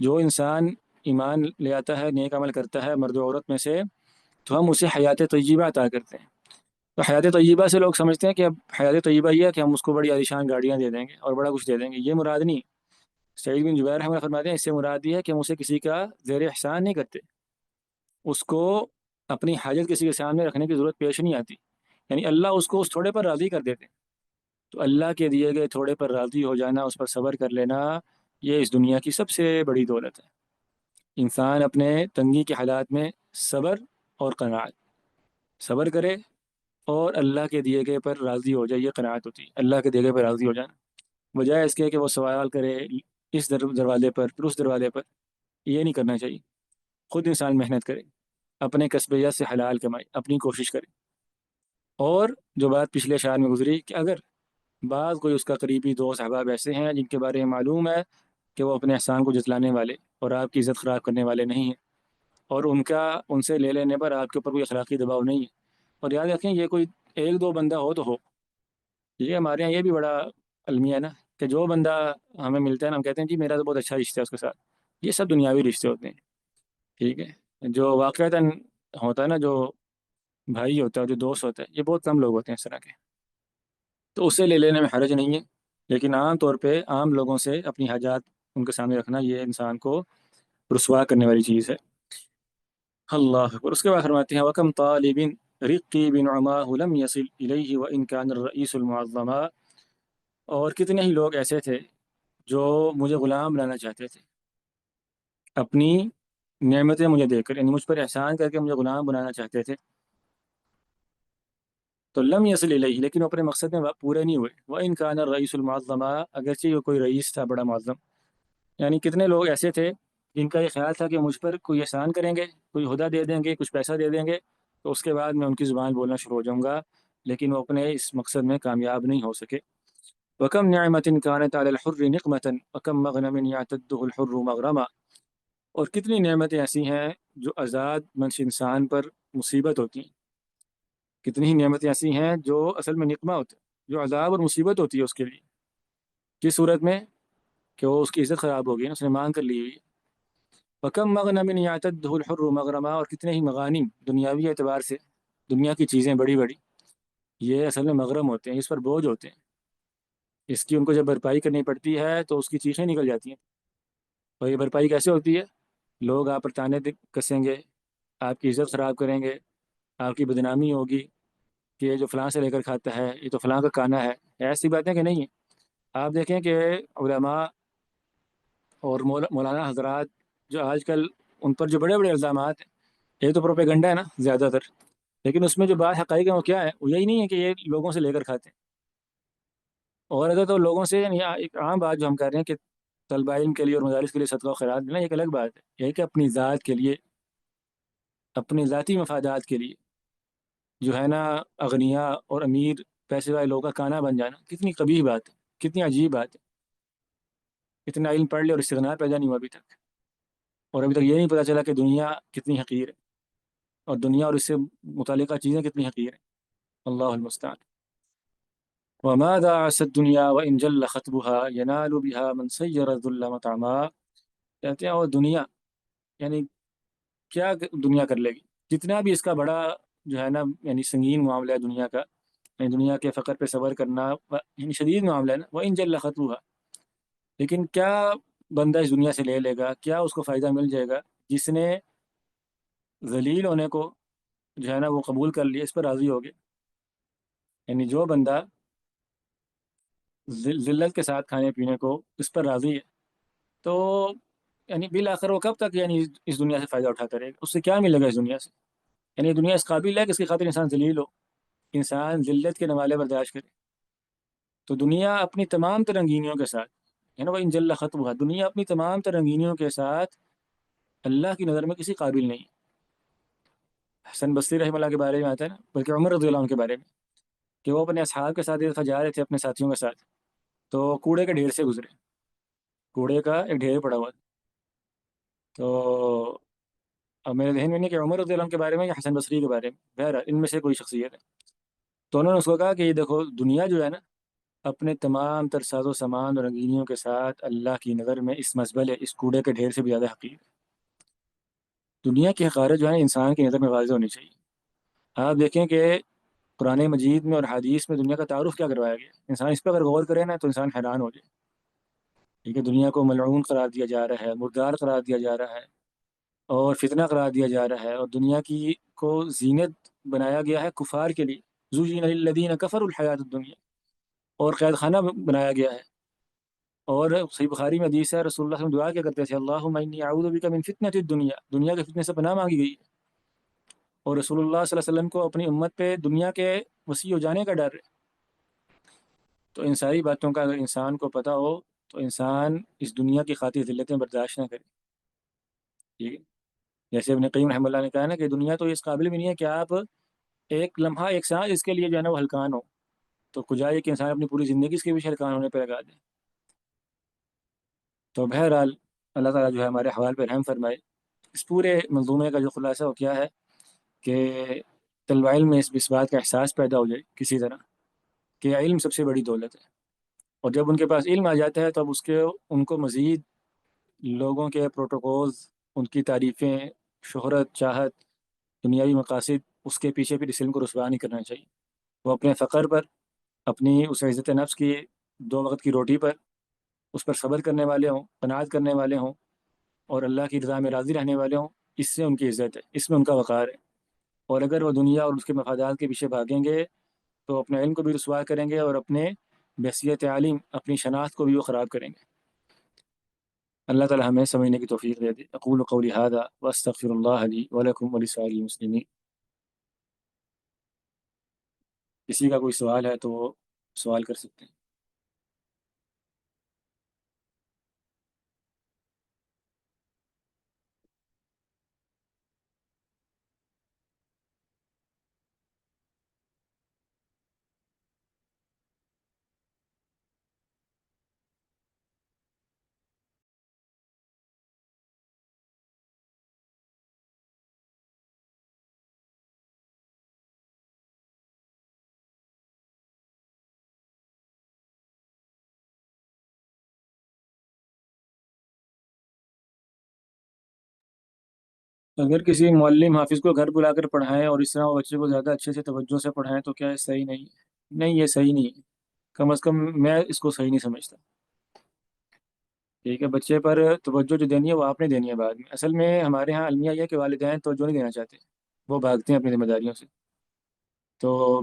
جو انسان ایمان لے آتا ہے، نیک عمل کرتا ہے مرد و عورت میں سے، تو ہم اسے حیات طیبہ عطا کرتے ہیں۔ تو حیات طیبہ سے لوگ سمجھتے ہیں کہ اب حیات طیبہ یہ ہے کہ ہم اس کو بڑی عالیشان گاڑیاں دے دیں گے اور بڑا کچھ دے دیں گے، یہ مراد نہیں۔ سعید بن جبیر رحمہ اللہ فرماتے ہیں اس سے مراد یہ ہے کہ ہم اسے کسی کا زیر احسان نہیں کرتے، اس کو اپنی حاجت کسی کے سامنے رکھنے کی ضرورت پیش نہیں آتی، یعنی اللہ اس کو اس تھوڑے پر راضی کر دیتے ہیں۔ تو اللہ کے دیے گئے تھوڑے پر راضی ہو جانا، اس پر صبر کر لینا، یہ اس دنیا کی سب سے بڑی دولت ہے۔ انسان اپنے تنگی کے حالات میں صبر اور قناعت، صبر کرے اور اللہ کے دیے گئے پر راضی ہو جائے، یہ قناعت ہوتی ہے، اللہ کے دیے گئے پر راضی ہو جانا، بجائے اس کے کہ وہ سوال کرے اس دروازے پر پھر اس دروازے پر، یہ نہیں کرنا چاہیے۔ خود انسان محنت کرے، اپنے کسبیت سے حلال کمائے، اپنی کوشش کرے۔ اور جو بات پچھلے شعر میں گزری کہ اگر بعض کوئی اس کا قریبی دوست احباب ایسے ہیں جن کے بارے میں معلوم ہے کہ وہ اپنے احسان کو جتلانے والے اور آپ کی عزت خراب کرنے والے نہیں ہیں، اور ان سے لے لینے پر آپ کے اوپر کوئی اخلاقی دباؤ نہیں ہے، اور یاد رکھیں یہ کوئی ایک دو بندہ ہو تو ہو، یہ ہمارے یہاں یہ بھی بڑا المیہ ہے نا، کہ جو بندہ ہمیں ملتا ہے نا ہم کہتے ہیں جی میرا تو بہت اچھا رشتہ ہے اس کے ساتھ، یہ سب دنیاوی رشتے ہوتے ہیں، ٹھیک ہے؟ جو واقعتاً ہوتا ہے نا، جو بھائی ہوتا ہے جو دوست ہوتا ہے، یہ بہت کم لوگ ہوتے ہیں اس طرح کے، تو اسے لے لینے میں حرج نہیں ہے، لیکن عام طور پہ عام لوگوں سے اپنی حاجات ان کے سامنے رکھنا یہ انسان کو رسوا کرنے والی چیز ہے۔ اللہ اکبر۔ اس کے بعد فرماتے ہیں وَكَمْ طَالِبٍ رِقِّي بِنُعْمَاهُ لَمْ يَصِلْ إِلَيْهِ وَإِنْ كَانَ الرَّئِيسُ الْمُعَظَّمَا، اور کتنے ہی لوگ ایسے تھے جو مجھے غلام بنانا چاہتے تھے، اپنی نعمتیں مجھے دے کر، یعنی مجھ پر احسان کر کے مجھے غلام بنانا چاہتے تھے، تو لم یصل الیہ، لیکن وہ اپنے مقصد میں پورے نہیں ہوئے۔ وَإِنْ كَانَ الرَّئِيسُ الْمُعَظَّمَا، اگرچہ وہ کوئی رئیس تھا بڑا معظم، یعنی کتنے لوگ ایسے تھے جن کا یہ خیال تھا کہ مجھ پر کوئی احسان کریں گے، کوئی عہدہ دے دیں گے، کچھ پیسہ دے دیں گے، تو اس کے بعد میں ان کی زبان بولنا شروع ہو جاؤں گا، لیکن وہ اپنے اس مقصد میں کامیاب نہیں ہو سکے۔ وَكَمْ نِعْمَةٍ كَانَتْ عَلَى الْحُرِّ نِقْمَةً وَكَمْ مَغْنَمٍ يَعْتَدُّهُ الْحُرُّ مَغْرَمًا، اور کتنی نعمتیں ایسی ہیں جو آزاد منش انسان پر مصیبت ہوتی ہیں، کتنی ہی نعمتیں ایسی ہیں جو اصل میں نقمہ ہوتے ہیں، جو عذاب اور مصیبت ہوتی ہے اس کے لیے، کس صورت میں؟ کہ وہ اس کی عزت خراب ہوگی نا، اس نے مانگ کر لی ہوئی ہے۔ وَكَمْ مَغْنَمٍ يَعْتَدُّهُ الْحُرُّ مَغْرَمًا، اور کتنے ہی مغانم دنیاوی اعتبار سے، دنیا کی چیزیں بڑی بڑی، یہ اصل میں مغرم ہوتے ہیں، اس پر بوجھ ہوتے ہیں، اس کی ان کو جب بھرپائی کرنی پڑتی ہے تو اس کی چیخیں نکل جاتی ہیں۔ اور یہ بھرپائی کیسے ہوتی ہے؟ لوگ آپ پر تانے کسیں گے، آپ کی عزت خراب کریں گے، آپ کی بدنامی ہوگی کہ یہ جو فلاں سے لے کر کھاتا ہے یہ تو فلاں کا کانا ہے، ایسی باتیں کہ نہیں ہیں۔ آپ دیکھیں کہ علماء اور مولانا حضرات جو آج کل ان پر جو بڑے بڑے الزامات ہیں، یہ تو پروپیگنڈا ہے نا زیادہ تر، لیکن اس میں جو بات حقائق ہے وہ کیا ہے؟ وہ یہی نہیں ہے کہ یہ لوگوں سے لے کر کھاتے ہیں، اور اگر تو لوگوں سے، یعنی ایک عام بات جو ہم کر رہے ہیں کہ طلبہ علم کے لیے اور مدارس کے لیے صدقہ و خیرات دینا، یہ ایک الگ بات ہے، یہ کہ اپنی ذات کے لیے، اپنی ذاتی مفادات کے لیے جو ہے نا اغنیا اور امیر پیسے والے لوگوں کا کانا بن جانا، کتنی قبیح بات ہے، کتنی عجیب بات ہے۔ اتنا علم پڑھ لے اور استغنا پیدا نہیں ہوا ابھی تک، اور ابھی تک یہ نہیں پتا چلا کہ دنیا کتنی حقیر ہے، اور دنیا اور اس سے متعلقہ چیزیں کتنی حقیر ہیں۔ اللہ المستعان۔ وماذا عسى الدنيا وإن جل خطبها ينال بها من سير الذل مطعما، کہتے ہیں وہ دنیا، یعنی کیا دنیا کر لے گی، جتنا بھی اس کا بڑا جو ہے نا یعنی سنگین معاملہ ہے دنیا کا، یعنی دنیا کے فقر پہ صبر کرنا یعنی شدید معاملہ ہے نا، وہ ان جل خطبها، لیکن کیا بندہ اس دنیا سے لے لے گا، کیا اس کو فائدہ مل جائے گا جس نے ذلیل ہونے کو جو ہے نا وہ قبول کر لیا، اس پر راضی ہو گیا، یعنی جو بندہ ذلت کے ساتھ کھانے پینے کو اس پر راضی ہے، تو یعنی بالآخر وہ کب تک یعنی اس دنیا سے فائدہ اٹھاتا رہے گا، اس سے کیا ملے گا اس دنیا سے؟ یعنی دنیا اس قابل ہے کہ اس کی خاطر انسان ذلیل ہو، انسان ذلت کے نوالے برداشت کرے؟ تو دنیا اپنی تمام تر رنگینیوں کے ساتھ ہے نا، وہ انجل خط ہوا، دنیا اپنی تمام تر رنگینیوں کے ساتھ اللہ کی نظر میں کسی قابل نہیں۔ حسن بصری رحمہ اللہ کے بارے میں آتا ہے نا، بلکہ عمر رضی اللہ عنہ کے بارے میں، کہ وہ اپنے اصحاب کے ساتھ ایک دفعہ جا رہے تھے اپنے ساتھیوں کے ساتھ، تو کوڑے کے ڈھیر سے گزرے، کوڑے کا ایک ڈھیر پڑا ہوا تھا۔ تو اب میرے ذہن میں نہیں کہ عمر رضی اللہ عنہ کے بارے میں یا حسن بصری کے بارے میں، بہرحال ان میں سے کوئی شخصیت ہے، تو انہوں نے اس کو کہا کہ یہ دیکھو دنیا جو ہے نا اپنے تمام تر ساز و سامان اور رنگینیوں کے ساتھ اللہ کی نظر میں اس مزبلے، اس کوڑے کے ڈھیر سے بھی زیادہ حقیر ہے۔ دنیا کی حقارت جو ہے نا انسان کی نظر میں واضح ہونی چاہیے۔ آپ دیکھیں کہ قرآن مجید میں اور حدیث میں دنیا کا تعارف کیا کروایا گیا، انسان اس پہ اگر غور کرے نا تو انسان حیران ہو جائے، ٹھیک ہے؟ دنیا کو ملعون قرار دیا جا رہا ہے، مردار قرار دیا جا رہا ہے، اور فتنہ قرار دیا جا رہا ہے، اور دنیا کی کو زینت بنایا گیا ہے کفار کے لیے، زُيِّنَ لِلَّذِينَ كَفَرُوا الْحَيَاةُ الدُّنْيَا، اور قید خانہ بنایا گیا ہے۔ اور صحیح بخاری میں حدیث ہے، رسول اللہ صلی اللہ علیہ وسلم دعا کیا کرتے تھے، اللہم انی اعوذ بک من فتنۃ الدنیا، دنیا کے فتنے سے پناہ مانگی گئی ہے۔ اور رسول اللہ صلی اللہ علیہ وسلم کو اپنی امت پہ دنیا کے وسیع ہو جانے کا ڈر ہے۔ تو ان ساری باتوں کا اگر انسان کو پتہ ہو تو انسان اس دنیا کی خاطر ذلتیں برداشت نہ کرے، ٹھیک ہے؟ جیسے ابن قیم رحمۃ اللہ نے کہا نا کہ دنیا تو اس قابل بھی نہیں ہے کہ آپ ایک لمحہ ایک سانس اس کے لیے جو ہے نا وہ ہلکان ہو، تو کجا یہ کہ انسان اپنی پوری زندگی اس کے پیچھے ہلکان ہونے پہ لگا دے۔ تو بہرحال اللہ تعالیٰ جو ہے ہمارے حوال پہ رحم فرمائے۔ اس پورے منظومے کا جو خلاصہ وہ کیا ہے کہ طلبہ علم میں اس بات کا احساس پیدا ہو جائے کسی طرح کہ علم سب سے بڑی دولت ہے، اور جب ان کے پاس علم آ جاتا ہے تو اب ان کو مزید لوگوں کے پروٹوکولز، ان کی تعریفیں، شہرت، چاہت، دنیاوی مقاصد، اس کے پیچھے پھر اس علم کو رسوا نہیں کرنا چاہیے۔ وہ اپنے فقر پر، اپنی اس عزت نفس کی 2 وقت کی روٹی پر، اس پر صبر کرنے والے ہوں، قناعت کرنے والے ہوں، اور اللہ کی رضا میں راضی رہنے والے ہوں۔ اس سے ان کی عزت ہے، اس میں ان کا وقار ہے۔ اور اگر وہ دنیا اور اس کے مفادات کے پیچھے بھاگیں گے تو اپنے علم کو بھی رسوا کریں گے، اور اپنے بحثیت عالم، اپنی شناخت کو بھی وہ خراب کریں گے۔ اللہ تعالی ہمیں سمجھنے کی توفیق دے دے۔ اقول قولی ھذا واستغفر اللہ لی ولکم ولسائر المسلمین۔ کسی کا کوئی سوال ہے تو وہ سوال کر سکتے ہیں۔ اگر کسی معلم حافظ کو گھر بلا کر پڑھائیں اور اس طرح وہ بچے کو زیادہ اچھے سے توجہ سے پڑھائیں تو کیا یہ صحیح نہیں ہے؟ نہیں، یہ صحیح نہیں ہے، کم از کم میں اس کو صحیح نہیں سمجھتا۔ ٹھیک ہے، بچے پر توجہ جو دینی ہے وہ آپ نے دینی ہے بعد میں۔ اصل میں ہمارے ہاں المیہ یہ ہے کہ والدین توجہ نہیں دینا چاہتے، وہ بھاگتے ہیں اپنی ذمہ داریوں سے۔ تو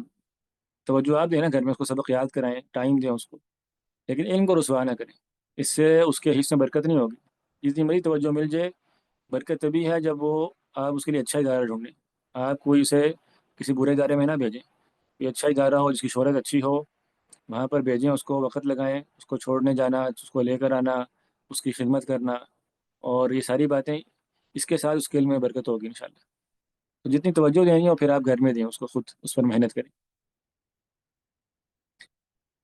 توجہ آپ دیں نا، گھر میں اس کو سبق یاد کرائیں، ٹائم دیں اس کو، لیکن علم کو رسوا نہ کریں۔ اس سے اس کے حصے میں برکت نہیں ہوگی۔ جتنی بڑی توجہ مل جائے، برکت تبھی ہے جب وہ آپ اس کے لیے اچھا ادارہ ڈھونڈیں۔ آپ کوئی اسے کسی برے ادارے میں نہ بھیجیں، یہ اچھا ادارہ ہو جس کی شہرت اچھی ہو، وہاں پر بھیجیں اس کو، وقت لگائیں، اس کو چھوڑنے جانا، اس کو لے کر آنا، اس کی خدمت کرنا، اور یہ ساری باتیں، اس کے ساتھ اس کے علم میں برکت ہوگی انشاءاللہ۔ تو جتنی توجہ دینی ہو پھر آپ گھر میں دیں اس کو، خود اس پر محنت کریں۔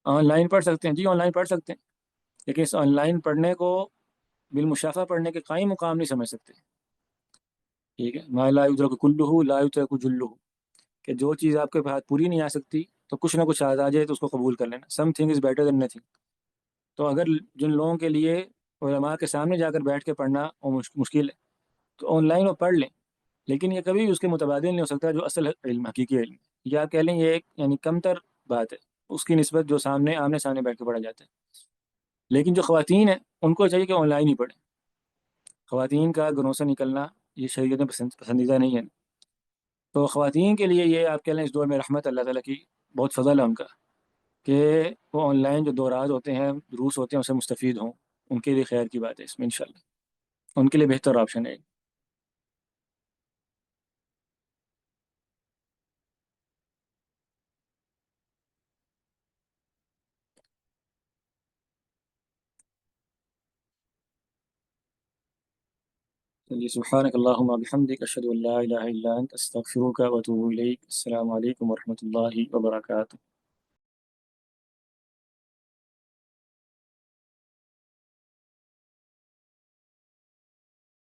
آن لائن پڑھ سکتے ہیں جی، آن لائن پڑھ سکتے ہیں، لیکن اس آن لائن پڑھنے کو بالمشافہ پڑھنے کے قائم مقام نہیں سمجھ سکتے۔ ٹھیک ہے، ما لا یدرک کلہ لا یترک جلہ، کہ جو چیز آپ کے پاس پوری نہیں آ سکتی تو کچھ نہ کچھ آ جائے تو اس کو قبول کر لینا۔ Some thing is better than nothing. تو اگر جن لوگوں کے لیے علماء کے سامنے جا کر بیٹھ کے پڑھنا وہ مشکل ہے تو آن لائن وہ پڑھ لیں، لیکن یہ کبھی اس کے متبادل نہیں ہو سکتا جو اصل علم، حقیقی علم ہے۔ یا آپ کہہ لیں یہ ایک یعنی کم تر بات ہے اس کی نسبت جو سامنے آمنے سامنے بیٹھ کے پڑھا جاتا ہے۔ لیکن جو خواتین ہیں ان کو چاہیے کہ آن لائن ہی پڑھیں۔ خواتین کا گھروں سے نکلنا یہ شریعت میں پسندیدہ نہیں ہے۔ تو خواتین کے لیے یہ آپ کہہ لیں اس دور میں رحمت اللہ تعالیٰ کی بہت فضل ہے ان کا، کہ وہ آن لائن جو دورات ہوتے ہیں، دروس ہوتے ہیں، اسے مستفید ہوں۔ ان کے لیے خیر کی بات ہے اس میں انشاءاللہ، ان کے لیے بہتر آپشن ہے۔ چلیے، سبحانک اللہم وبحمدک، اشہد ان لا الہ الا انت، استغفرک واتوب الیک۔ السلام علیکم ورحمۃ اللہ وبرکاتہ۔